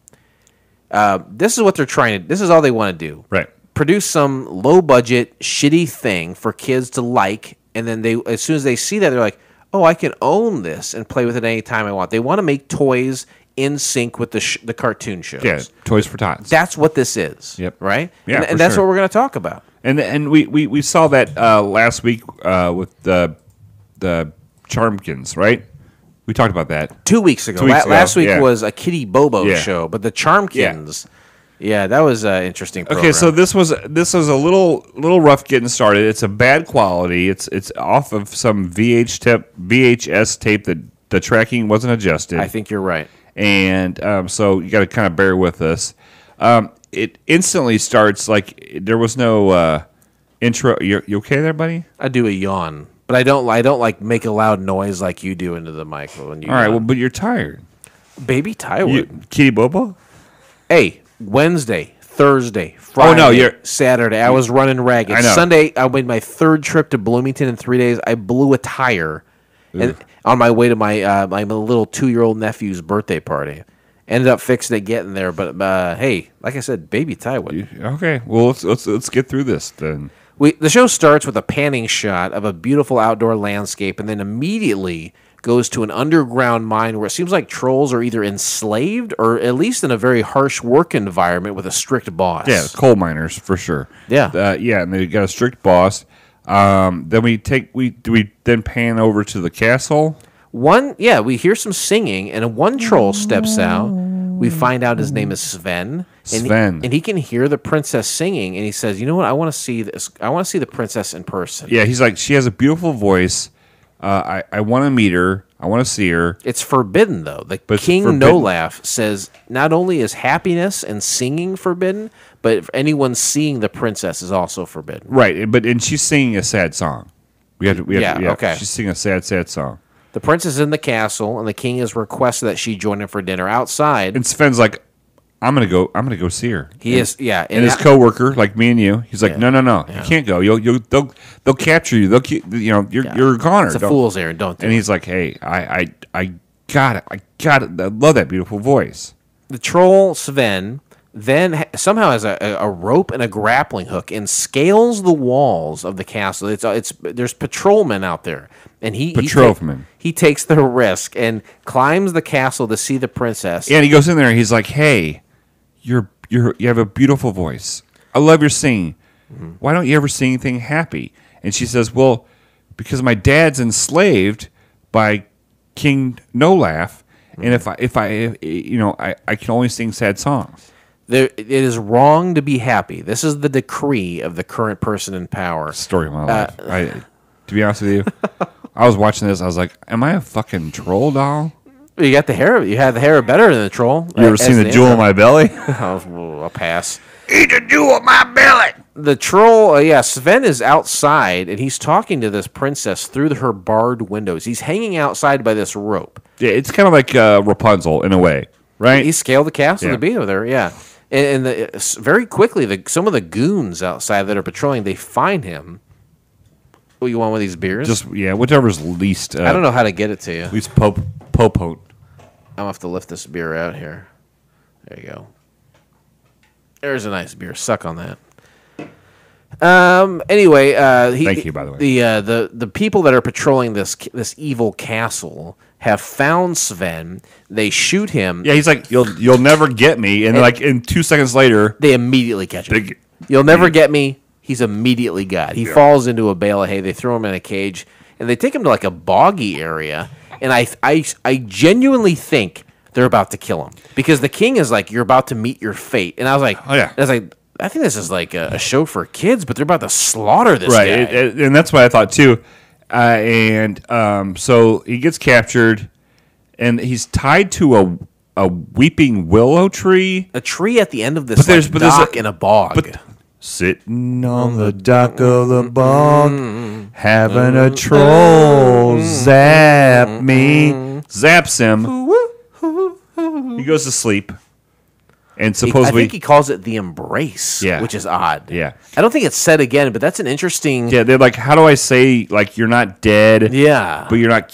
This is what they're trying to, this is all they want to do. Right. Produce some low-budget, shitty thing for kids to like, and then they, as soon as they see that, they're like, oh, I can own this and play with it anytime I want. They want to make toys in sync with the cartoon shows. Yeah, Toys for Tots. That's what this is. Yep. Right? Yeah, and that's what we're going to talk about. And we saw that last week with the Charmkins, right? We talked about that 2 weeks ago. Last week was a Kitty Bobo show, but the Charmkins, that was an interesting program. Okay, so this was a little rough getting started. It's a bad quality. It's off of some VHS tape that the tracking wasn't adjusted. I think you're right. And so you got to kind of bear with us. It instantly starts like there was no intro. You okay there, buddy? I do a yawn, but I don't like make a loud noise like you do into the mic when you. All right, well, but you're tired, baby. Tywood, Kitty Bobo. Hey, Wednesday, Thursday, Friday, Saturday. I was running ragged. I know. Sunday, I made my third trip to Bloomington in 3 days. I blew a tire, and on my way to my little 2-year-old nephew's birthday party. Ended up fixing it getting there, but hey, like I said, baby Tywood. Okay, well let's get through this then. The show starts with a panning shot of a beautiful outdoor landscape, and then immediately goes to an underground mine where it seems like trolls are either enslaved or at least in a very harsh work environment with a strict boss. Yeah, coal miners for sure. Yeah, and they got a strict boss. Then we then pan over to the castle. We hear some singing, and one troll steps out. We find out his name is Sven. And he can hear the princess singing, and he says, "You know what? I want to see this. I want to see the princess in person." Yeah, he's like, she has a beautiful voice. I want to meet her. I want to see her. It's forbidden, though. The King No Laugh says not only is happiness and singing forbidden, but anyone seeing the princess is also forbidden. Right, and she's singing a sad song. Okay. She's singing a sad song. The princess is in the castle, and the king has requested that she join him for dinner outside. And Sven's like, I'm gonna go see her. And his coworker, like me and you, he's like, no, you can't go. They'll capture you. You're a goner. It's a fool's errand. Don't do And it. he's like, hey, I got it. I love that beautiful voice. The troll Sven then somehow has a rope and a grappling hook and scales the walls of the castle. There's patrolmen out there, and he takes the risk and climbs the castle to see the princess. Yeah, and he goes in there and he's like, hey, you have a beautiful voice. I love your singing. Mm-hmm. Why don't you ever sing anything happy? And she says, well, because my dad's enslaved by King No Laugh, and if I can only sing sad songs. It is wrong to be happy. This is the decree of the current person in power. Story of my life. To be honest with you, I was watching this. I was like, am I a fucking troll doll? You got the hair. You have the hair better than the troll. You ever seen the jewel in my belly? I'll pass. Eat the jewel in my belly. The troll, Sven is outside, and he's talking to this princess through her barred windows. He's hanging outside by this rope. Yeah, it's kind of like Rapunzel in a way, right? He scaled the castle to be with her, yeah. And very quickly, some of the goons outside that are patrolling, they find him. What, you want one of these beers? Whichever's least. I don't know how to get it to you. Least potent. I'm going to have to lift this beer out here. There you go. There's a nice beer. Suck on that. Anyway, thank you, by the way. The people that are patrolling this evil castle have found Sven. They shoot him. Yeah, he's like, you'll never get me. And like in 2 seconds later, they immediately catch him. You'll never get me. He's immediately got. He falls into a bale of hay. They throw him in a cage, and they take him to like a boggy area. And I genuinely think they're about to kill him because the king is like, you're about to meet your fate. And I was like, I think this is like a show for kids, but they're about to slaughter this guy. And that's what I thought too. So he gets captured, and he's tied to a weeping willow tree. A tree at the end of this there's dock in a bog. Sitting on the dock of the bog, having a troll zap me. Zaps him. He goes to sleep. And supposedly, I think he calls it the embrace, which is odd. Yeah. I don't think it's said again, but that's an interesting... Yeah, they're like, how do I say, like, you're not dead, yeah, but you're not...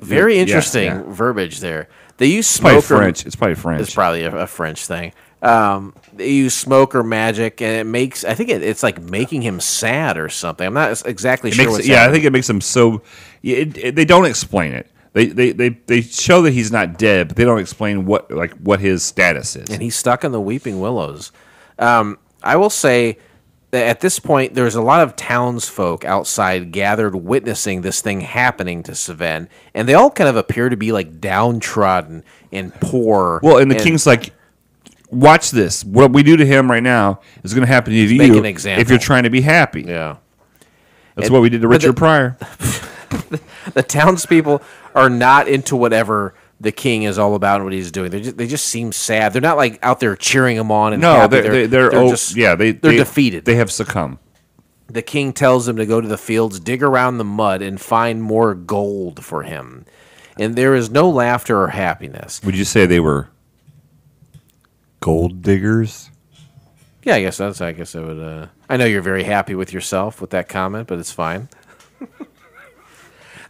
Very interesting verbiage there. They use It's probably smoke... French. It's probably French. It's probably a French thing. They use smoke or magic, and it makes... I think it's like making him sad or something. I'm not exactly sure what's happening. I think it makes him so... they don't explain it. They show that he's not dead, but they don't explain what his status is. And he's stuck in the weeping willows. I will say that at this point, there's a lot of townsfolk outside gathered witnessing this thing happening to Sven, and they all kind of appear to be like downtrodden and poor. Well, and the king's like, watch this. What we do to him right now is going to happen to you make an example. if you're trying to be happy. Yeah. That's what we did to Richard Pryor. The townspeople are not into whatever the king is all about and what he's doing. They just seem sad. They're not like out there cheering him on and happy. They're defeated. They have succumbed. The king tells them to go to the fields, dig around the mud, and find more gold for him. And there is no laughter or happiness. Would you say they were gold diggers? Yeah, I guess I would. I know you're very happy with yourself with that comment, but it's fine.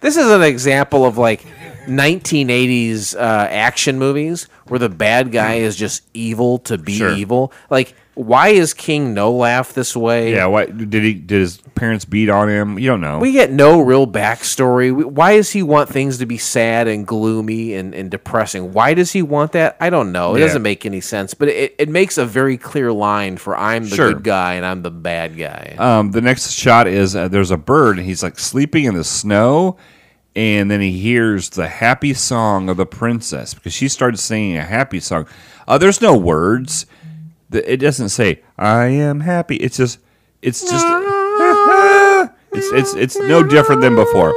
This is an example of like 1980s action movies where the bad guy is just evil to be evil. Like, why is King No Laugh this way? Yeah, why did his parents beat on him? You don't know. We get no real backstory. Why does he want things to be sad and gloomy and depressing? Why does he want that? I don't know. It doesn't make any sense. But it makes a very clear line for I'm the good guy and I'm the bad guy. The next shot is there's a bird and he's like sleeping in the snow. And then he hears the happy song of the princess because she started singing a happy song. There's no words. It doesn't say "I am happy." It's just it's no different than before.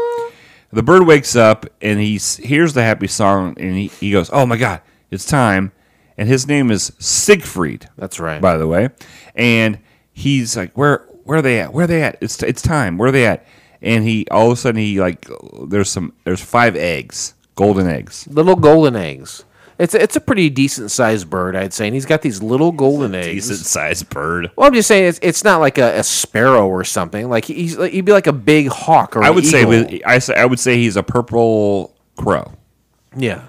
The bird wakes up and he hears the happy song and he goes, "Oh my God, it's time!" And his name is Siegfried. That's right, by the way. And he's like, "Where are they at? Where are they at? It's time. Where are they at?" And he all of a sudden there's 5 eggs, golden eggs, little golden eggs. It's a pretty decent sized bird, I'd say, and he's got these little golden eggs. Decent sized bird. Well, I'm just saying it's not like a sparrow or something. Like he'd be like a big hawk or I would eagle. I would say he's a purple crow. Yeah,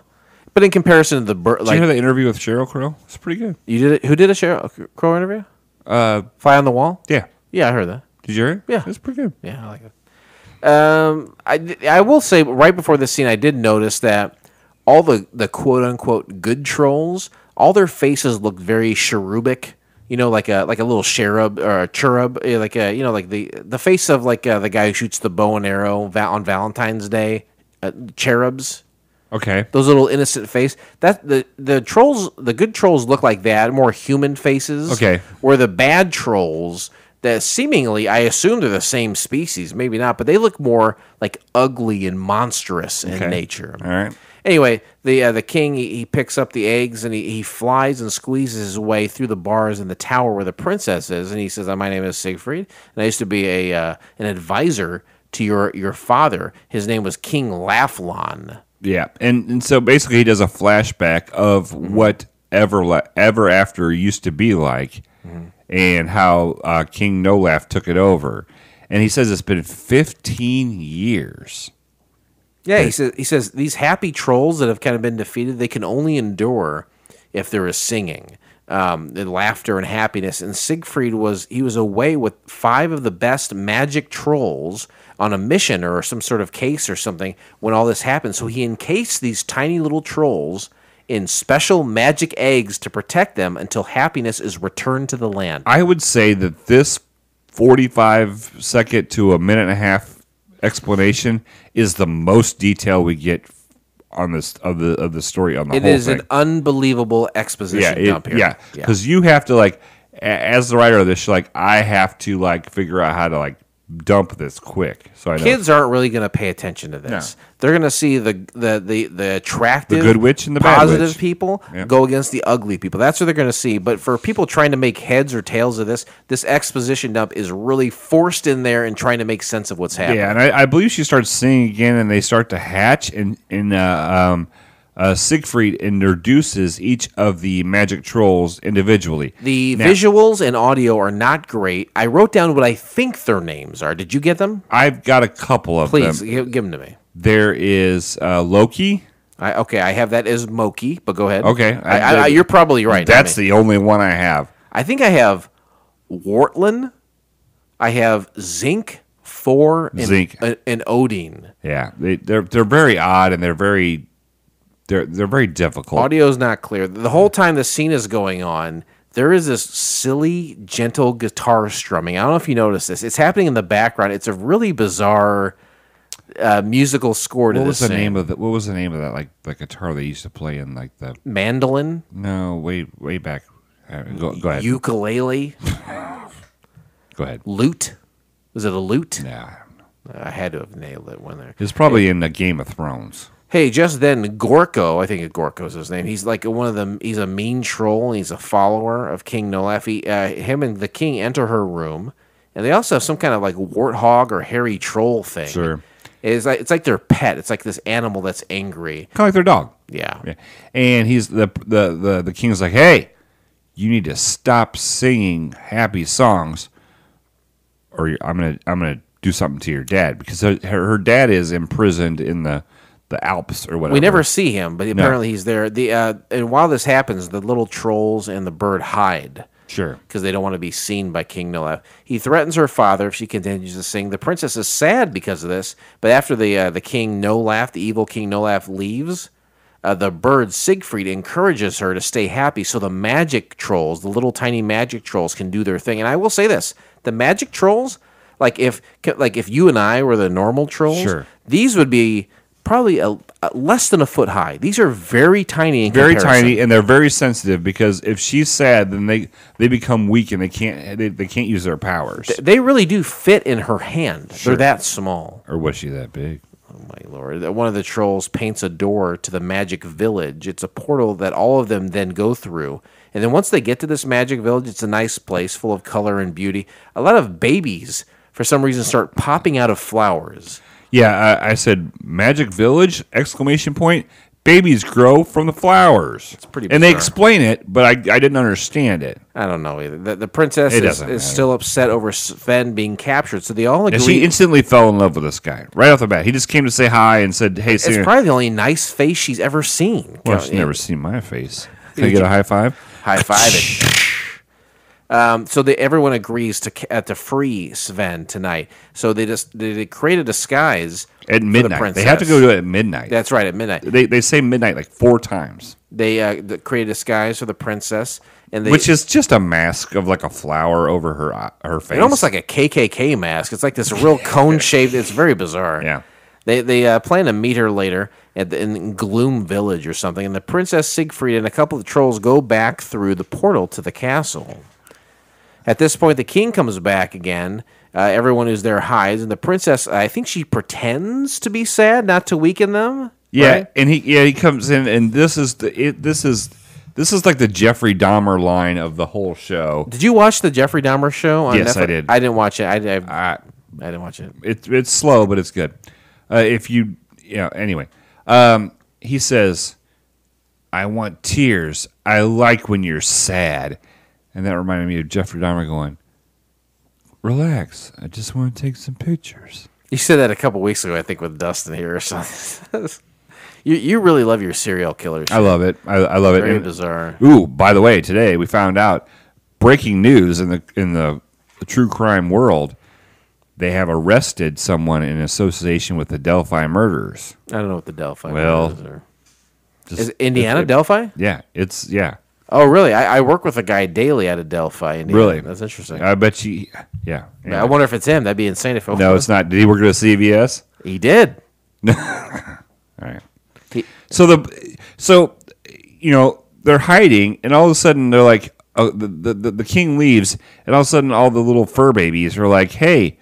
but in comparison to the bird, did you hear the interview with Sheryl Crow? It's pretty good. You did it? Who did a Sheryl Crow interview? Fly on the Wall. Yeah, I heard that. Did you hear it? Yeah, it's pretty good. Yeah, I like it. I will say right before this scene, I did notice that all the quote unquote good trolls, all their faces look very cherubic. You know, like a little cherub or a cherub, like the face of like the guy who shoots the bow and arrow on Valentine's Day, cherubs. Okay, those little innocent face. That the trolls, the good trolls look like that, more human faces. Okay, where the bad trolls, that seemingly, I assume they're the same species, maybe not, but they look more like ugly and monstrous in nature. All right. Anyway, the king, he picks up the eggs and he flies and squeezes his way through the bars in the tower where the princess is, and he says, "My name is Siegfried, and I used to be an advisor to your father. His name was King Laughlon." Yeah, and so basically he does a flashback of what ever after used to be like. And how King No Laugh took it over. And he says it's been 15 years. Yeah, he says these happy trolls that have kind of been defeated, they can only endure if there is singing, and laughter and happiness. And Siegfried was away with 5 of the best magic trolls on a mission or some sort of case or something when all this happened. So he encased these tiny little trolls in special magic eggs to protect them until happiness is returned to the land. I would say that this 45-second to a minute and a half explanation is the most detail we get on this of the story on the whole thing. It is an unbelievable exposition dump here. Yeah, because you have to as the writer of this, I have to figure out how to dump this quick. So I know Kids aren't really going to pay attention to this. No. They're going to see the attractive, The good witch and the bad positive witch. people Yeah. go against the ugly people. That's what they're going to see. But for people trying to make heads or tails of this exposition dump is really forced in there and trying to make sense of what's happening. Yeah, and I believe she starts singing again, and they start to hatch, and Siegfried introduces each of the magic trolls individually. The Now, visuals and audio are not great. I wrote down what I think their names are. Did you get them? I've got a couple of Please, them. give them to me. There is Loki. I have that as Moki, but go ahead. Okay. You're probably right. That's the only one I have. I think I have Wortland. I have Zinc, Thor, and Odin. Yeah, they're very odd, and they're very difficult. Audio's not clear. The whole time the scene is going on, there is this silly, gentle guitar strumming. I don't know if you noticed this. It's happening in the background. It's a really bizarre musical score to What this was the scene. name of that? What was the name of that? Like the guitar they used to play in like the Mandolin? no way back. Go ahead. Ukulele? Go ahead. Lute? Was it a lute? Yeah, I don't know. I had to have nailed it one there. It's probably in the Game of Thrones. Hey, just then, Gorko, I think Gorko's his name. He's like one of them. He's a mean troll, and he's a follower of King Nolaf. Him and the king enter her room, and they also have some kind of like warthog or hairy troll thing. Sure. It's like their pet. It's like this animal that's angry. Kind of like their dog. Yeah. Yeah. And he's the king's like, hey, you need to stop singing happy songs, or I'm gonna do something to your dad, because her dad is imprisoned in the Alps or whatever. We never see him, but apparently he's there. And while this happens, the little trolls and the bird hide. Sure. Because they don't want to be seen by King Nolaf. He threatens her father if she continues to sing. The princess is sad because of this, but after the King Nolaf, the evil King Nolaf, leaves, the bird Siegfried encourages her to stay happy so the magic trolls, the little tiny magic trolls, can do their thing. And I will say this, the magic trolls, like if you and I were the normal trolls, Sure. these would be probably less than a foot high. These are very tiny in Very comparison. tiny, and they're very sensitive, because if she's sad, then they become weak and they can't use their powers. They really do fit in her hand. They're that small. Or was she that big? Oh my lord. One of the trolls paints a door to the magic village. It's a portal that all of them then go through. And then once they get to this magic village, it's a nice place full of color and beauty. A lot of babies, for some reason, start popping out of flowers. Yeah, I said Magic Village! Exclamation point. Babies grow from the flowers. It's pretty and they bizarre. explain it, but I didn't understand it. I don't know either. The princess It is doesn't matter. still upset over Sven being captured, so they all agree. And she instantly fell in love with this guy right off the bat. He just came to say hi and said, "Hey, it's singer." probably the only nice face she's ever seen. Well, she's never seen my face. Can I get a high five? High five it. So everyone agrees to free Sven tonight. So they create a disguise At for the midnight. princess. They have to go do it at midnight. That's right, at midnight. They say midnight like 4 times, They create a disguise for the princess, and which is just a mask of like a flower over her face. it's almost like a KKK mask. It's like this real cone shaped. It's very bizarre. Yeah. They plan to meet her later in Gloom Village or something, and the princess Siegfried and a couple of trolls go back through the portal to the castle. At this point, the king comes back again. Everyone who's there hides, and the princess, I think she pretends to be sad, not to weaken them. Yeah, right? and he comes in, and this is like the Jeffrey Dahmer line of the whole show. Did you watch the Jeffrey Dahmer show on Yes, Netflix? I did. I didn't watch it. I didn't watch it. It's slow, but it's good. Anyway, he says, "I want tears. I like when you're sad," and that reminded me of Jeffrey Dahmer going, "Relax. I just want to take some pictures." You said that a couple weeks ago, I think, with Dustin here or something. You really love your serial killers. I love it. I love it. Very And- bizarre. Ooh, by the way, today we found out breaking news in the true crime world. They have arrested someone in association with the Delphi murders. I don't know what the Delphi Well, murders are. Just- Is it Indiana Delphi? Yeah, yeah. Oh, really? I work with a guy daily out of Delphi, Indiana. Really? That's interesting. I bet you. Yeah. I wonder if it's him. That'd be insane if it was. No, it's not. Did he work at a CVS? He did. All right. He- So they're hiding, and all of a sudden they're like, the king leaves, and all of a sudden all the little fur babies are like, "Hey,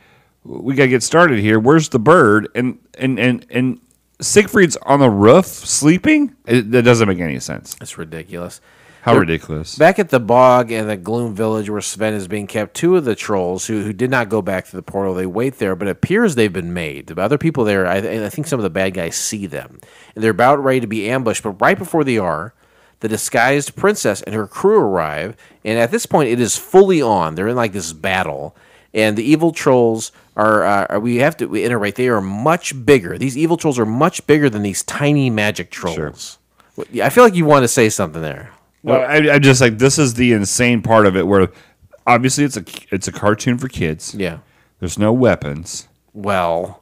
we got to get started here. Where's the bird? And Siegfried's on the roof sleeping? That doesn't make any sense. It's ridiculous. How ridiculous. Back at the bog and the Gloom Village where Sven is being kept, two of the trolls who did not go back to the portal, they wait there, but it appears they've been made. The other people there, I think some of the bad guys see them. And they're about ready to be ambushed, but right before they are, the disguised princess and her crew arrive, and at this point it is fully on. They're in like this battle, and the evil trolls we have to iterate, they are much bigger. These evil trolls are much bigger than these tiny magic trolls. Sure. I feel like you want to say something there. Well, I just like, this is the insane part of it, where obviously it's a cartoon for kids. Yeah, there's no weapons. Well,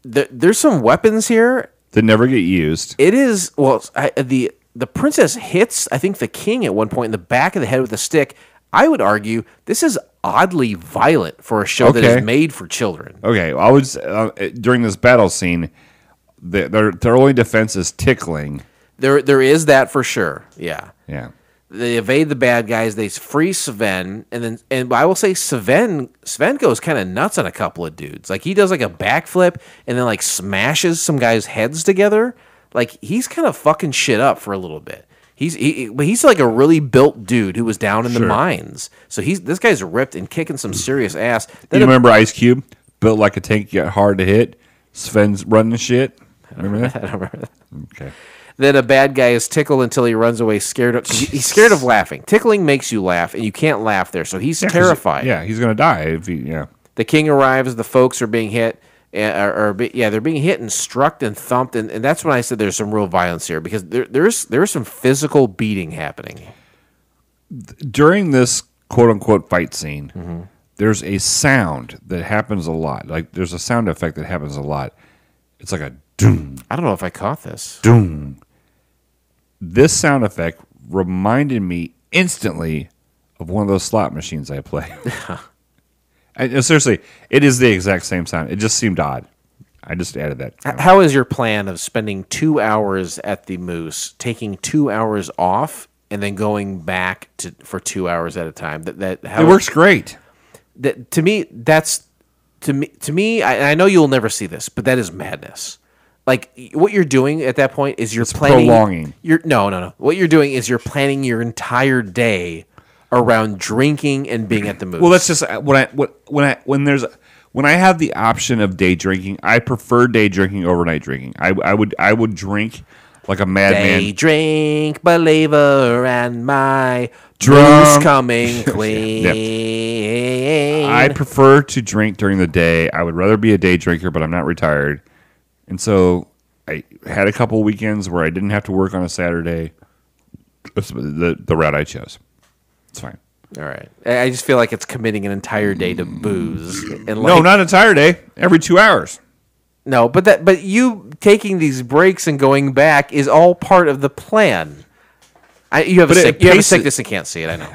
there's some weapons here that never get used. It is the princess hits, I think, the king at one point in the back of the head with a stick. I would argue this is oddly violent for a show that is made for children. Okay, I was during this battle scene, their only defense is tickling. There is that for sure. Yeah. Yeah. They evade the bad guys. They free Sven, and I will say Sven goes kind of nuts on a couple of dudes. Like he does like a backflip and then like smashes some guys' heads together. Like he's kind of fucking shit up for a little bit. But he's like a really built dude who was down in the mines. So this guy's ripped and kicking some serious ass. Then you remember Ice Cube, built like a tank, yet hard to hit. Sven's running shit. Remember that? I don't remember that. Okay. Then a bad guy is tickled until he runs away scared. He's scared of laughing. Tickling makes you laugh, and you can't laugh there, so he's terrified. Yeah, he's going to die. The king arrives. The folks are being hit. They're being hit and struck and thumped, and that's when I said there's some real violence here, because there's some physical beating happening. During this quote-unquote fight scene, there's a sound that happens a lot. Like, there's a sound effect that happens a lot. It's like a doom. I don't know if I caught this. Doom. This sound effect reminded me instantly of one of those slot machines I play. Seriously, it is the exact same sound. It just seemed odd. I just added that. How is your plan of spending 2 hours at the Moose, taking 2 hours off, and then going back for 2 hours at a time? It works great. To me, I know you'll never see this, but that is madness. Like, what you're doing at that point is it's prolonging. No. What you're doing is you're planning your entire day around drinking and being at the Moose. Well, that's just when I have the option of day drinking, I prefer day drinking over night drinking. I would drink like a madman. Day drink, believer, and my Drum. Moose coming clean. I prefer to drink during the day. I would rather be a day drinker, but I'm not retired. And so I had a couple weekends where I didn't have to work on a Saturday. That's the route I chose. It's fine. All right. I just feel like it's committing an entire day to booze. And no, not an entire day. Every 2 hours. No, but you taking these breaks and going back is all part of the plan. You have a sickness and can't see it, I know.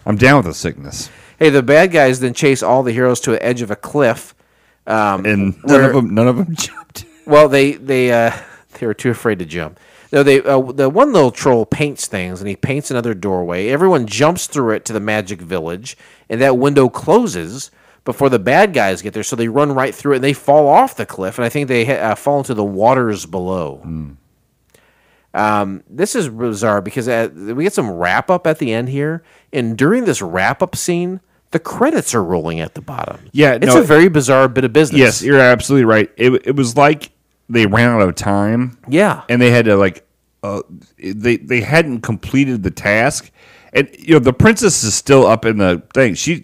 I'm down with the sickness. Hey, the bad guys then chase all the heroes to the edge of a cliff. And none of them jumped. Well, they were too afraid to jump. No, the one little troll paints things, and he paints another doorway. Everyone jumps through it to the magic village, and that window closes before the bad guys get there. So they run right through it, and they fall off the cliff, and I think they fall into the waters below. This is bizarre because we get some wrap up at the end here, and during this wrap up scene, the credits are rolling at the bottom. Yeah, it's a very bizarre bit of business. Yes, you're absolutely right. It was like they ran out of time. Yeah, and they had to they hadn't completed the task, and the princess is still up in the thing. She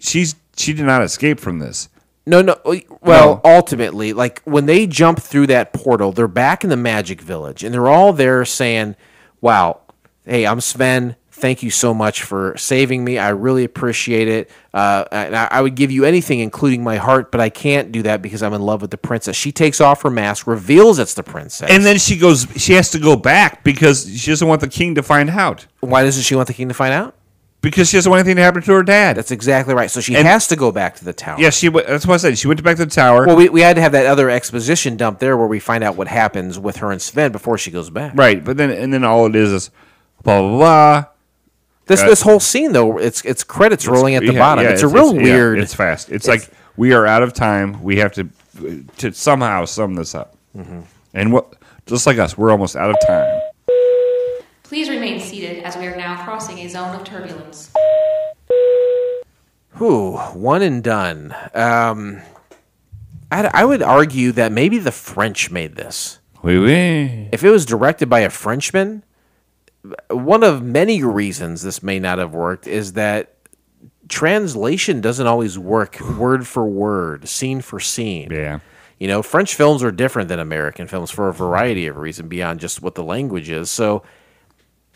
did not escape from this. No. Well, ultimately, like when they jump through that portal, they're back in the magic village, and they're all there saying, "Wow, hey, I'm Sven. Thank you so much for saving me. I really appreciate it. And I would give you anything, including my heart, but I can't do that because I'm in love with the princess." She takes off her mask, reveals it's the princess. And then she has to go back because she doesn't want the king to find out. Why doesn't she want the king to find out? Because she doesn't want anything to happen to her dad. That's exactly right. So she has to go back to the tower. Yeah, that's what I said. She went back to the tower. Well, we had to have that other exposition dump there where we find out what happens with her and Sven before she goes back. Right, but then all it is blah, blah, blah. This whole scene, though, it's credits rolling at the bottom. It's a real weird. It's fast. It's like we are out of time. We have to somehow sum this up. Mm-hmm. And just like us, we're almost out of time. Please remain seated as we are now crossing a zone of turbulence. Whew, one and done. I would argue that maybe the French made this. Oui, oui. If it was directed by a Frenchman, one of many reasons this may not have worked is that translation doesn't always work word for word, scene for scene. Yeah. French films are different than American films for a variety of reasons beyond just what the language is. So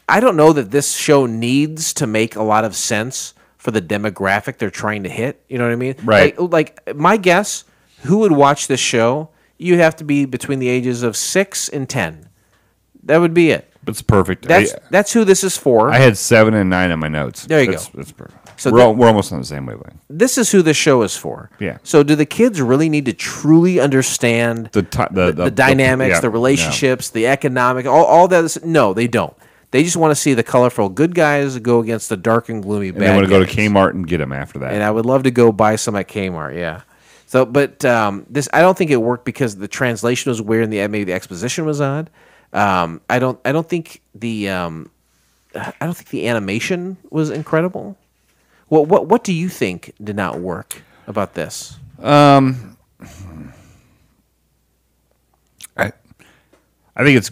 I don't know that this show needs to make a lot of sense for the demographic they're trying to hit. You know what I mean? Right. Like my guess, who would watch this show? You'd have to be between the ages of 6 and 10. That would be it. It's perfect. That's who this is for. I had 7 and 9 on my notes. There you go. That's perfect. So we're almost on the same wavelength. This is who the show is for. Yeah. So do the kids really need to truly understand the dynamics, the relationships, the economic, all that? No, they don't. They just want to see the colorful good guys go against the dark and gloomy bad guys. They want to go to Kmart and get them after that. And I would love to go buy some at Kmart, yeah. So, but this, I don't think it worked because the translation was weird and maybe the exposition was odd. I don't think the animation was incredible. What do you think did not work about this? I think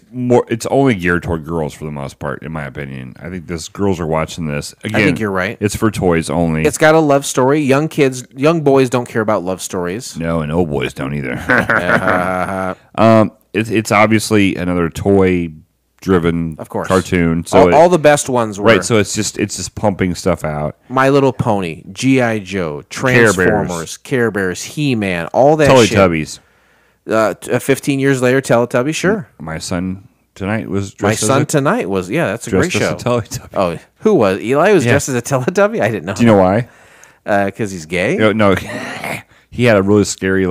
it's only geared toward girls for the most part, in my opinion. I think girls are watching this. Again, I think you're right. It's for toys only. It's got a love story. Young boys don't care about love stories. No, and old boys don't either. It's obviously another toy-driven cartoon. So all the best ones were. Right, so it's just pumping stuff out. My Little Pony, G.I. Joe, Transformers, Care Bears, He-Man, all that shit. Teletubbies. 15 years later, Teletubby, sure. My son tonight was that's a great show. As a Teletubby. Oh, who was? Eli was dressed as a Teletubby? I didn't know. Do you know why? Because he's gay? No. He had a really scary,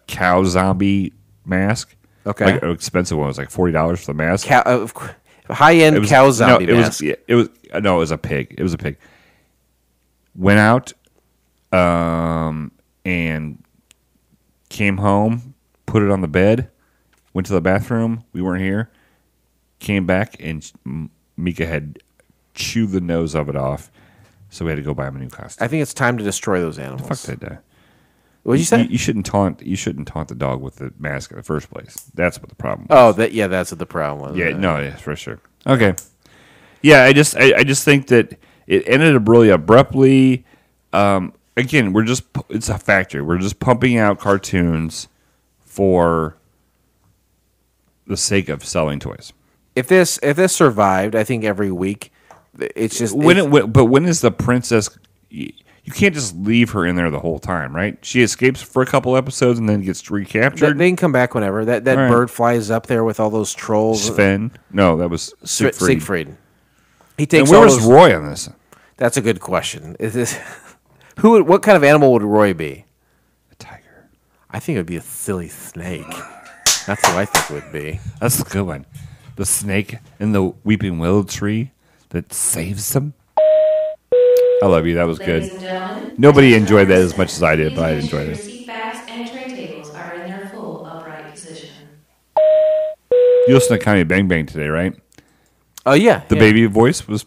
cow zombie mask. Okay. Like an expensive one. It was like $40 for the mask. High-end cow zombie mask. It was a pig. It was a pig. Went out and came home, put it on the bed, went to the bathroom. We weren't here. Came back, and Mika had chewed the nose of it off. So we had to go buy him a new costume. I think it's time to destroy those animals. Fuck that guy. What did you say? You shouldn't taunt the dog with the mask in the first place. That's what the problem Oh, was. that's what the problem was. Yeah, for sure. Okay. Yeah, I just think that it ended up really abruptly. Again, it's a factory. We're just pumping out cartoons for the sake of selling toys. If this survived, I think every week, it's just but when is the princess? You can't just leave her in there the whole time, right? She escapes for a couple episodes and then gets recaptured. They can come back whenever. That right. Bird flies up there with all those trolls. Sven? No, that was Siegfried. He takes. And where was Roy on this? That's a good question. Is this what kind of animal would Roy be? A tiger. I think it would be a silly snake. That's what I think it would be. That's a good one. The snake in the weeping willow tree that saves them. I love you. That was good. Nobody enjoyed that as much as I did, but I enjoyed it. Seat backs and tray tables are in their full upright position. You listened to Connie Bang Bang today, right? Oh, yeah. The baby voice was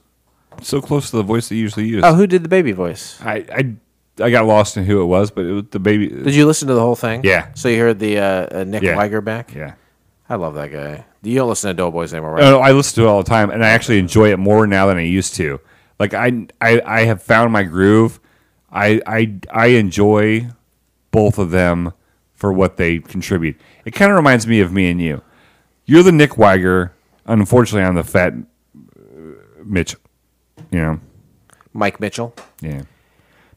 so close to the voice they usually use. Oh, who did the baby voice? I got lost in who it was, but it was the baby. Did you listen to the whole thing? Yeah. So you heard the Nick Weiger back? Yeah. I love that guy. You don't listen to Doughboys anymore, right? No, I listen to it all the time, and I actually enjoy it more now than I used to. Like I have found my groove. I enjoy both of them for what they contribute. It kind of reminds me of me and you. You're the Nick Weiger. Unfortunately, I'm the fat Mitch. You know, Mike Mitchell. Yeah,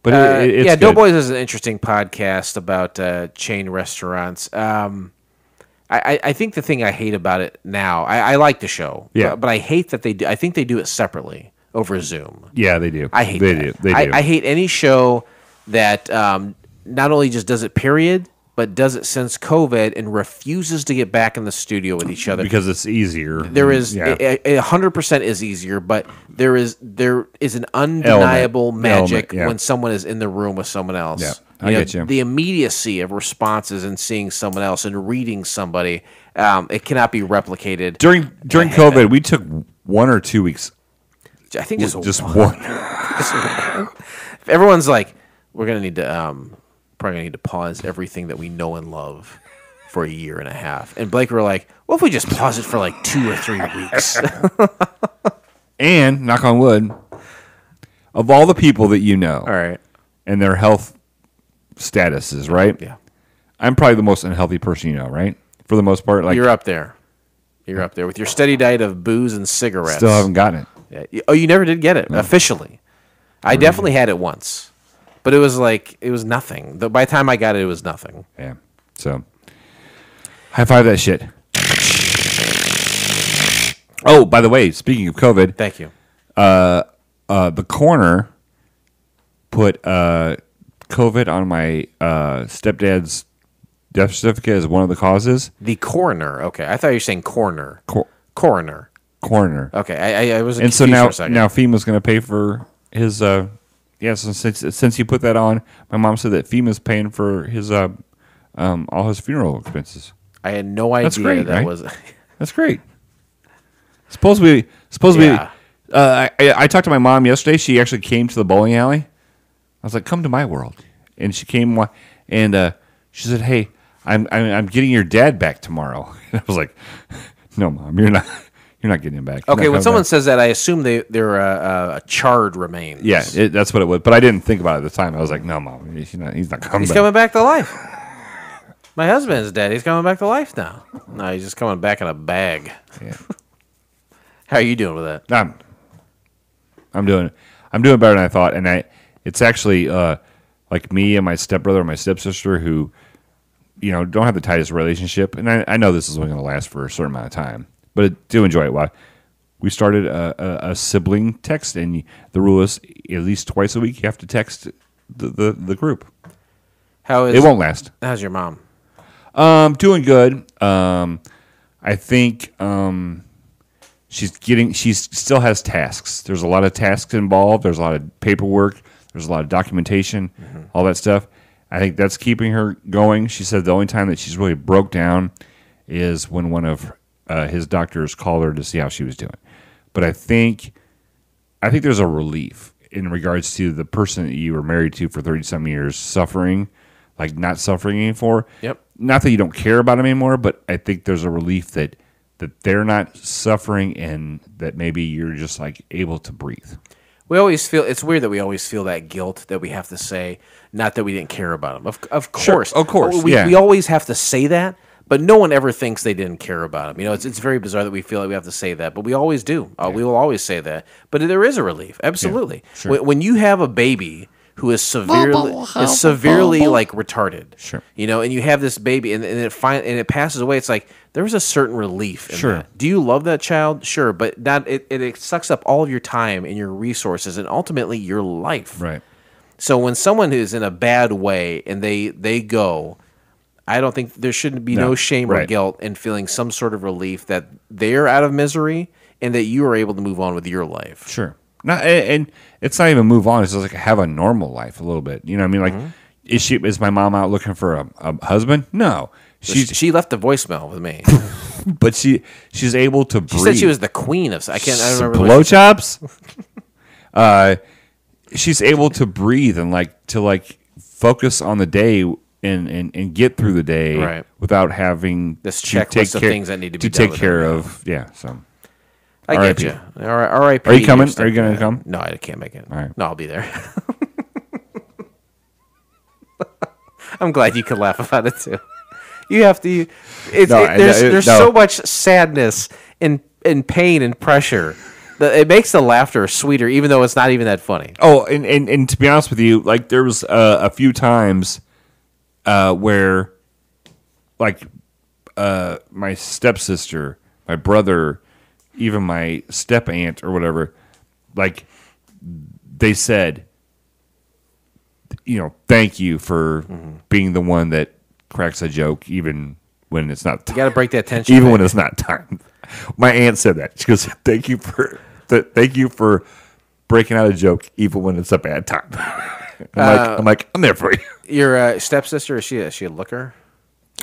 but it's good. Doughboys is an interesting podcast about chain restaurants. I think the thing I hate about it now, I like the show, but I hate that they do. I think they do it separately over Zoom. Yeah, they do. I hate that. They do. I hate any show that not only just does it period, but does it since COVID and refuses to get back in the studio with each other because it's easier. There is 100% is easier, but there is an undeniable magic when someone is in the room with someone else. Yeah, I get you. The immediacy of responses and seeing someone else and reading somebody, it cannot be replicated. During COVID, we took 1 or 2 weeks. I think just one. If everyone's like, we're gonna need to probably gonna need to pause everything that we know and love for a year and a half. And Blake were like, what if we just pause it for like 2 or 3 weeks? And knock on wood, of all the people that you know, all right, and their health statuses, right? Yeah, I'm probably the most unhealthy person you know, right? For the most part, like you're up there. You're up there with your steady diet of booze and cigarettes. Still haven't gotten it. Yeah. Oh, you never did get it officially. I definitely had it once, but it was nothing. By the time I got it, it was nothing. Yeah. So, high five that shit. Oh, by the way, speaking of COVID, thank you. The coroner put COVID on my stepdad's death certificate as one of the causes. The coroner. Okay, I thought you were saying coroner. Coroner. Okay, I was. And so now FEMA's going to pay for his. So since you put that on, my mom said that FEMA's paying for his all his funeral expenses. I had no idea. That's great, that right? was. That's great. Supposed to be. I talked to my mom yesterday. She actually came to the bowling alley. I was like, "Come to my world," and she came and she said, "Hey, I'm getting your dad back tomorrow." And I was like, "No, Mom, you're not. You're not getting him back." Okay, when someone says that, I assume they're a charred remains. Yeah, that's what it was. But I didn't think about it at the time. I was like, "No, Mom, he's not coming. He's coming back to life." My husband's dead. He's coming back to life now. No, he's just coming back in a bag. Yeah. How are you doing with that? I'm doing better than I thought, and it's actually like me and my stepbrother and my stepsister who, don't have the tightest relationship, and I know this is only going to last for a certain amount of time, but I do enjoy it. Why? We started a sibling text, and the rule is at least twice a week you have to text the group. It won't last. How's your mom? Doing good. I think she still has tasks. There's a lot of tasks involved. There's a lot of paperwork. There's a lot of documentation, all that stuff. I think that's keeping her going. She said the only time that she's really broke down is when one of his doctors called her to see how she was doing. But I think there's a relief in regards to the person that you were married to for 30-some years suffering, like not suffering anymore. Yep. Not that you don't care about them anymore, but I think there's a relief that they're not suffering and that maybe you're just like able to breathe. We always feel, it's weird that we always feel that guilt that we have to say, not that we didn't care about them. Of course. Sure, of course. We always have to say that, but no one ever thinks they didn't care about them. It's very bizarre that we feel like we have to say that, but we always do. We will always say that. But there is a relief. Absolutely. Yeah, sure. When you have a baby who is severely like retarded, sure, and you have this baby and it passes away, it's like there's a certain relief in that. Do you love that child? Sure, but it sucks up all of your time and your resources and ultimately your life. Right. So when someone is in a bad way and they go, I don't think there shouldn't be no shame or guilt in feeling some sort of relief that they're out of misery and that you are able to move on with your life. Sure. And it's not even move on. It's just like have a normal life a little bit. You know what I mean? Like, is my mom out looking for a husband? No. She left a voicemail with me. But she's able to breathe. She said she was the queen of... I don't remember. Blowjobs? She's able to breathe and to focus on the day and get through the day without having this checklist of things that need to be done. To take care of. Yeah, so... I get you. R.I.P. Are you coming? Are you going to come? No, I can't make it. All right. No, I'll be there. I'm glad you could laugh about it too. You have to. There's so much sadness and pain and pressure that it makes the laughter sweeter, even though it's not even that funny. Oh, and to be honest with you, like there was a few times where, like, my stepsister, my brother, even my step aunt or whatever, like they said, thank you for being the one that cracks a joke even when it's not. You got to break that tension. Even when it's not time. My aunt said that. She goes, "Thank you for breaking out a joke even when it's a bad time." I'm there for you. Your stepsister, is she a looker?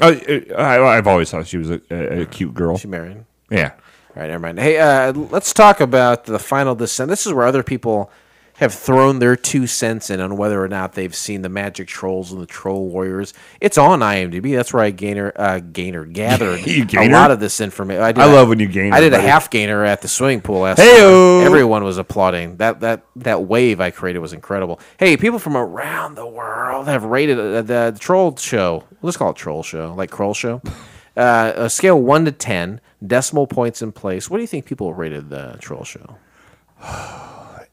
Oh, I've always thought she was a cute girl. She married. Yeah. All right, never mind. Hey, let's talk about the final descent. This is where other people have thrown their 2 cents in on whether or not they've seen the Magic Trolls and the Troll Warriors. It's on IMDb. That's where I gathered a lot of this information. I love when you gainer. I did a half gainer at the swimming pool last Hey-o! summer. Everyone was applauding. That wave I created was incredible. Hey, people from around the world have rated the Troll Show. Let's call it Troll Show, like Kroll Show. A scale 1 to 10, decimal points in place. What do you think people rated the Troll Show?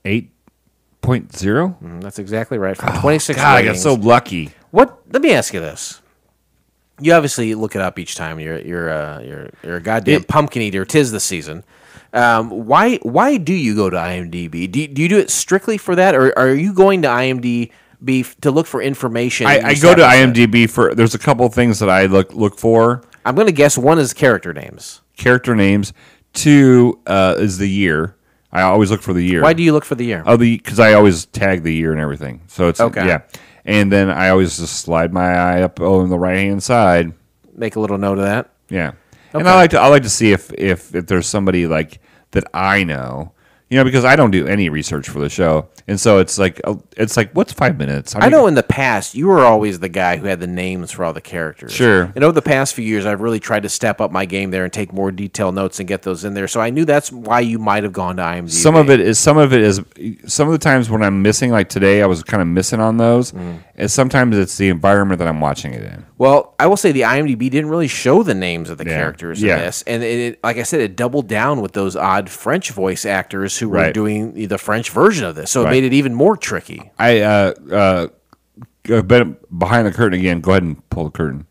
8.0? That's exactly right. From 26 God, ratings. I got so lucky. What? Let me ask you this. You obviously look it up each time. You're a goddamn pumpkin eater. 'Tis the season. Why do you go to IMDb? Do you do it strictly for that, or are you going to IMDb to look for information? I go to IMDb for. There's a couple of things that I look for. I'm going to guess one is character names. 2 is the year. I always look for the year. Why do you look for the year? Because I always tag the year and everything. So it's okay. Yeah, and then I always just slide my eye up on the right hand side. Make a little note of that. Yeah, okay. And I like to see if there's somebody like that I know. Because I don't do any research for the show, and so it's like what's 5 minutes? I know in the past you were always the guy who had the names for all the characters. Sure. And over the past few years, I've really tried to step up my game there and take more detailed notes and get those in there. So I knew that's why you might have gone to IMDb. Some of the times when I'm missing, like today, I was kind of missing on those, and sometimes it's the environment that I'm watching it in. Well, I will say the IMDb didn't really show the names of the characters in this, and it, like I said, it doubled down with those odd French voice actors who were doing the French version of this, so it made it even more tricky. I been behind the curtain again. Go ahead and pull the curtain.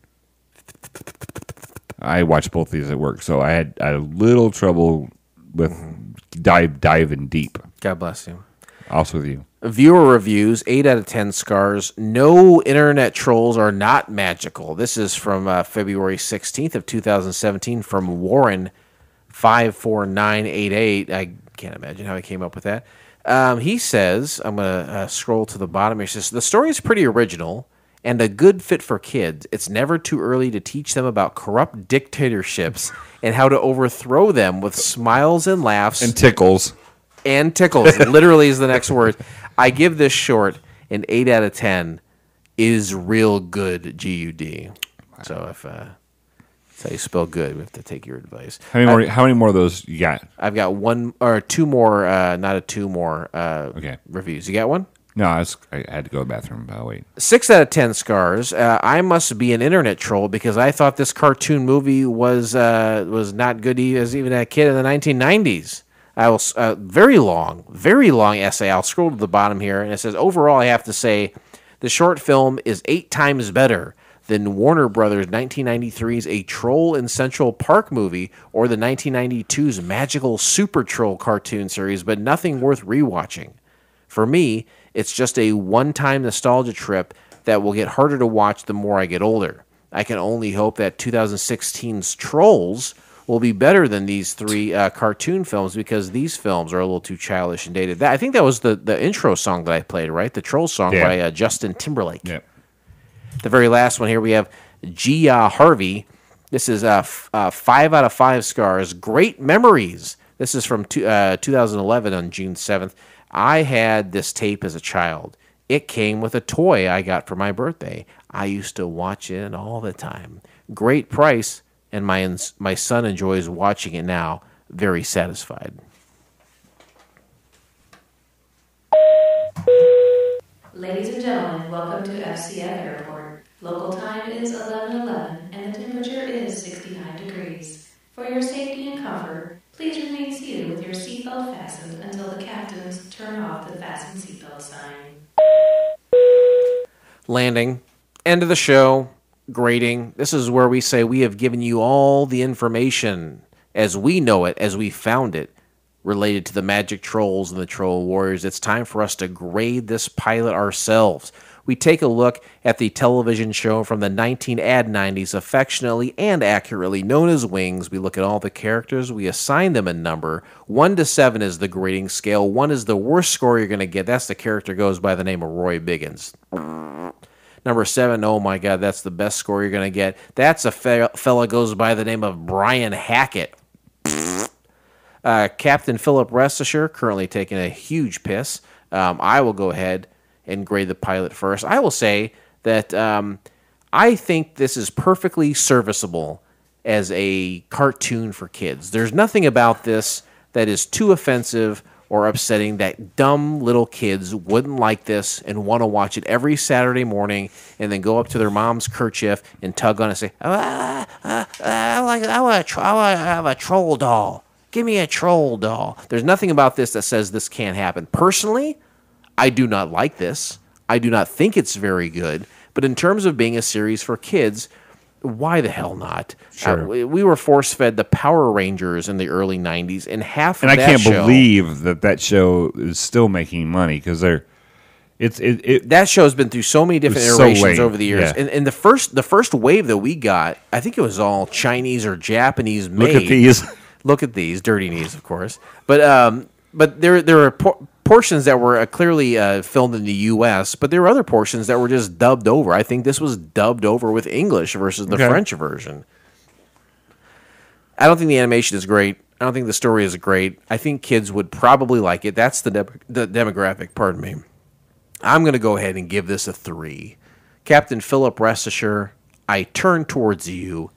I watched both these at work, so I had a little trouble with diving deep. God bless you. Also with you. Viewer reviews, 8 out of 10 scars. No internet trolls are not magical. This is from February 16th of 2017 from Warren 54988. I can't imagine how he came up with that. He says, I'm going to scroll to the bottom. He says, the story is pretty original and a good fit for kids. It's never too early to teach them about corrupt dictatorships and how to overthrow them with smiles and laughs. And tickles. And tickles, literally is the next word. I give this short an 8 out of 10. Is real good, G-U-D. So if that's how you spell good, we have to take your advice. How many more of those you got? I've got one or two more, okay. reviews. You got one? No, I had to go to the bathroom. Wait. 6 out of 10 scars. I must be an internet troll because I thought this cartoon movie was not good as even a kid in the 1990s. I will very long essay. I'll scroll to the bottom here, and it says, overall, I have to say the short film is 8 times better than Warner Brothers' 1993's A Troll in Central Park movie or the 1992's Magical Super Troll cartoon series, but nothing worth rewatching. For me, it's just a one-time nostalgia trip that will get harder to watch the more I get older. I can only hope that 2016's Trolls will be better than these 3 cartoon films because these films are a little too childish and dated. I think that was the intro song that I played, right? The Troll song by Justin Timberlake. Yeah. The very last one here, we have Gia Harvey. This is 5 out of 5 scars. Great memories. This is from 2011 on June 7th. I had this tape as a child. It came with a toy I got for my birthday. I used to watch it all the time. Great price. And my son enjoys watching it now. Very satisfied. Ladies and gentlemen, welcome to FCF Airport. Local time is 11:11 and the temperature is 69 degrees. For your safety and comfort, please remain seated with your seatbelt fastened until the captains turn off the fasten seatbelt sign. Landing. End of the show. Grading. This is where we say we have given you all the information as we know it, as we found it, related to the Magic Trolls and the Troll Warriors. It's time for us to grade this pilot ourselves. we take a look at the television show from the 1990s, affectionately and accurately known as Wings. We look at all the characters. We assign them a number. 1 to 7 is the grading scale. 1 is the worst score you're going to get. That's the character goes by the name of Roy Biggins. Number 7, oh my God, that's the best score you're going to get. That's a fella goes by the name of Brian Hackett. Captain Philip Restisher, currently taking a huge piss. I will go ahead and grade the pilot first. I will say that I think this is perfectly serviceable as a cartoon for kids. There's nothing about this that is too offensive or upsetting that dumb little kids wouldn't like this and want to watch it every Saturday morning and then go up to their mom's kerchief and tug on it and say, I want to have a troll doll. Give me a troll doll. There's nothing about this that says this can't happen. Personally, I do not like this. I do not think it's very good. But in terms of being a series for kids, why the hell not? Sure. We were force-fed the Power Rangers in the early 90s, and half of that show... And I can't believe that show is still making money, because that show's been through so many different iterations over the years. Yeah. And the first wave that we got, I think it was all Chinese or Japanese made. Look at these. Look at these. Dirty knees, of course. But there are portions that were clearly filmed in the U.S., but there were other portions that were just dubbed over. I think this was dubbed over with English versus the French version. I don't think the animation is great. I don't think the story is great. I think kids would probably like it. That's the demographic, pardon me. I'm going to go ahead and give this a 3. Captain Philip Restisher, I turn towards you.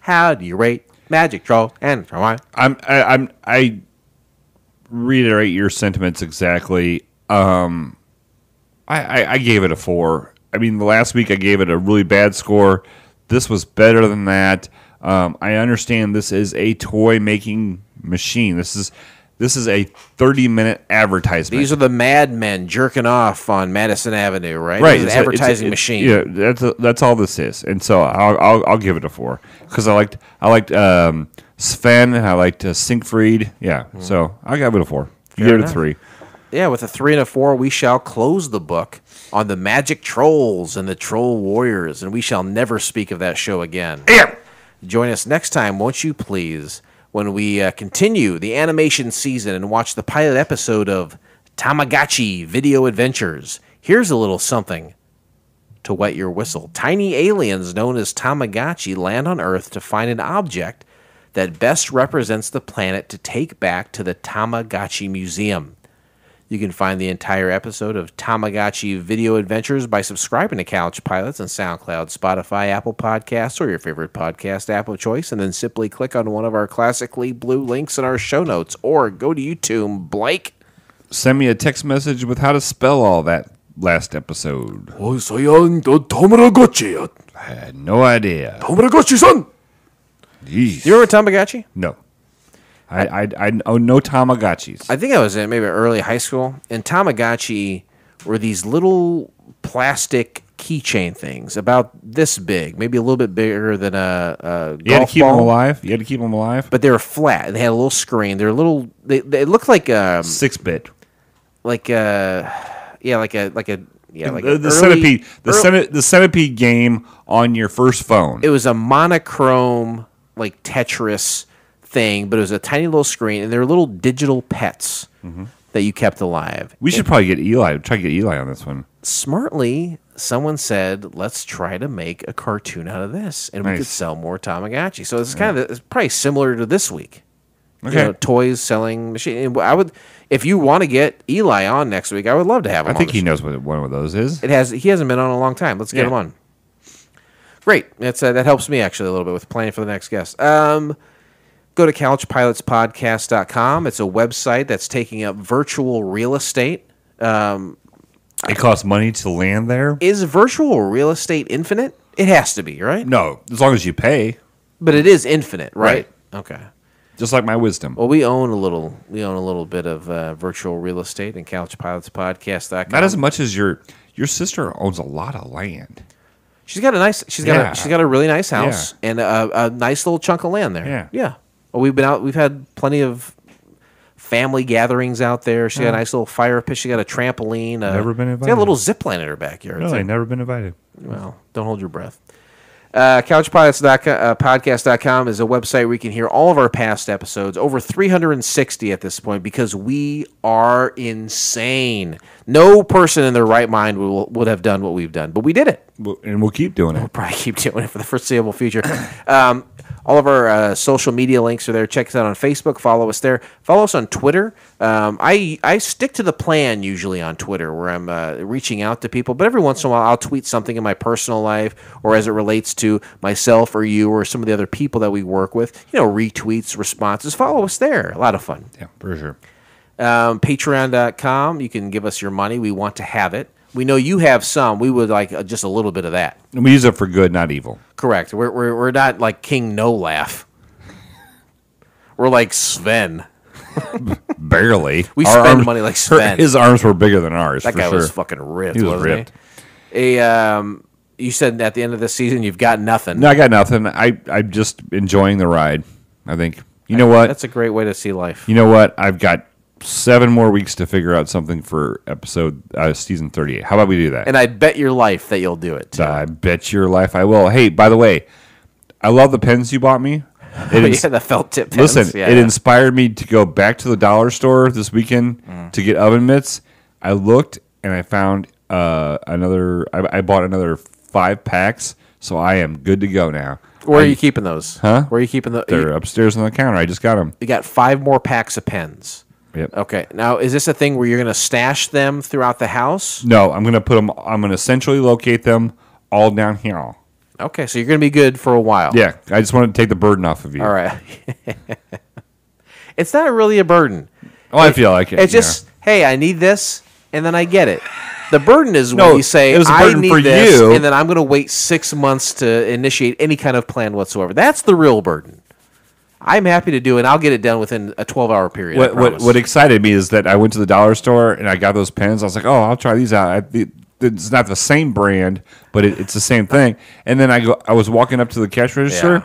How do you rate Magic Troll and Troll? I reiterate your sentiments exactly. I gave it a 4. I mean, the last week I gave it a really bad score. This was better than that. I understand this is a toy making machine. This is a 30-minute advertisement. These are the madmen jerking off on Madison Avenue, right? Right, it's an advertising machine. Yeah, that's all this is, and so I'll give it a 4 because I liked Sven and I liked Siegfried. Yeah, so I got it a 4. You give it a 3. Yeah, with a 3 and a 4, we shall close the book on the Magic Trolls and the Troll Warriors, and we shall never speak of that show again. Yeah. Join us next time, won't you please, when we continue the animation season and watch the pilot episode of Tamagotchi Video Adventures. Here's a little something to wet your whistle. Tiny aliens known as Tamagotchi land on Earth to find an object that best represents the planet to take back to the Tamagotchi Museum. You can find the entire episode of Tamagotchi Video Adventures by subscribing to Couch Pilots on SoundCloud, Spotify, Apple Podcasts, or your favorite podcast app of choice, and then simply click on one of our classically blue links in our show notes, or go to YouTube, Blake. Send me a text message with how to spell all that last episode. Tamagotchi. I had no idea. Tamagotchi-san. Jeez. You remember Tamagotchi? No. I own no Tamagotchis. I think I was in maybe early high school, and Tamagotchi were these little plastic keychain things about this big, maybe a little bit bigger than a golf You had to keep ball. them alive? You had to keep them alive? But they were flat. They had a little screen. They're little. They looked like 6-bit. Like the centipede. The centipede game on your first phone. It was a monochrome like Tetris thing, but it was a tiny little screen, and they were little digital pets that you kept alive. We should probably get Eli. Try to get Eli on this one. Smartly, someone said, "Let's try to make a cartoon out of this, and we could sell more Tamagotchi." So it's it's probably similar to this week. Okay, you know, toys selling machine. I would, if you want to get Eli on next week, I would love to have him. I think he knows what one of those is. He hasn't been on in a long time. Let's get him on. Great. That's that helps me actually a little bit with planning for the next guest. Go to couchpilotspodcast.com. It's a website that's taking up virtual real estate. It costs money to land there? Is virtual real estate infinite? It has to be, right? No, as long as you pay. But it is infinite, right? Okay. Just like my wisdom. Well, we own a little bit of virtual real estate in couchpilotspodcast.com. Not as much as your sister owns a lot of land. She's got a really nice house and a nice little chunk of land there. Yeah. Yeah. Well, we've been out. We've had plenty of family gatherings out there. She got a nice little fire pit. She got a trampoline. Never been She invited. got a little zip line in her backyard. Really, never been invited. Well, don't hold your breath. Couchpilots.podcast.com is a website where you can hear all of our past episodes, over 360 at this point, because we are insane. No person in their right mind would have done what we've done, but we did it. And we'll keep doing it. We'll probably keep doing it for the foreseeable future. All of our social media links are there. Check us out on Facebook. Follow us there. Follow us on Twitter. I stick to the plan usually on Twitter where I'm reaching out to people. But every once in a while, I'll tweet something in my personal life or as it relates to myself or you or some of the other people that we work with. Retweets, responses. Follow us there. A lot of fun. Yeah, for sure. Patreon.com. You can give us your money. We want to have it. We know you have some. We would like just a little bit of that. And we use it for good, not evil. Correct. We're not like King No Laugh. We're like Sven. Barely. We spend money like Sven. His arms were bigger than ours. That for guy sure. was fucking ripped. He was ripped. You said at the end of the season you've got nothing. No, I got nothing. I'm just enjoying the ride. I think. You know what? That's a great way to see life. You know what? I've got 7 more weeks to figure out something for season 38. How about we do that? And I bet your life that you'll do it, too. I bet your life I will. Hey, by the way, I love the pens you bought me. The felt tip pens. Listen, it inspired me to go back to the dollar store this weekend to get oven mitts. I looked and I found another. I bought another 5 packs, so I am good to go now. Where are you keeping those? Huh? Where are you keeping those? They're upstairs on the counter. I just got them. You got 5 more packs of pens. Yep. Okay. Now, is this a thing where you're going to stash them throughout the house? No, I'm going to put them. I'm going to centrally locate them all down here. Okay, so you're going to be good for a while. Yeah, I just wanted to take the burden off of you. All right. It's not really a burden. Oh, I feel like it. It's just, hey, I need this, and then I get it. The burden is No, when you say, it was a I burden need for this, you. and then I'm going to wait 6 months to initiate any kind of plan whatsoever. That's the real burden. I'm happy to do it, and I'll get it done within a 12-hour period. What excited me is that I went to the dollar store and I got those pens. I was like, oh, I'll try these out. It's not the same brand, but it's the same thing. And then I was walking up to the cash register. Yeah.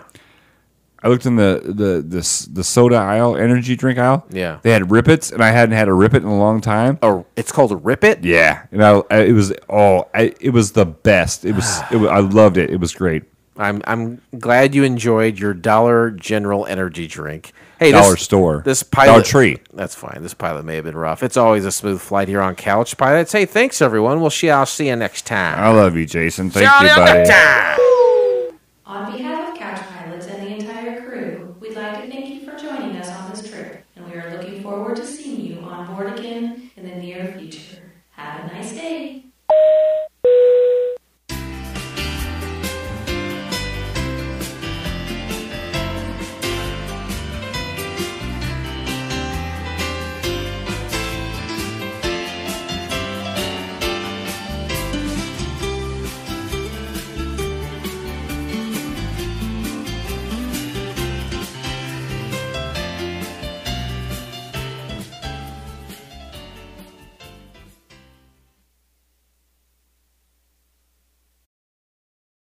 I looked in the soda aisle, energy drink aisle. Yeah. They had Rippets, and I hadn't had a Rippet in a long time. Oh, it's called a Rip It? Yeah. And it was the best. I loved it. It was great. I'm glad you enjoyed your Dollar General energy drink. Hey, Dollar store. This pilot, Dollar Tree. That's fine. This pilot may have been rough. It's always a smooth flight here on Couch Pilots. Hey, thanks everyone. I'll see you next time. I love you, Jason. Thank you, buddy. On behalf of Couch Pilots and the entire crew, we'd like to thank you for joining us on this trip, and we are looking forward to seeing you on board again in the near future. Have a nice day.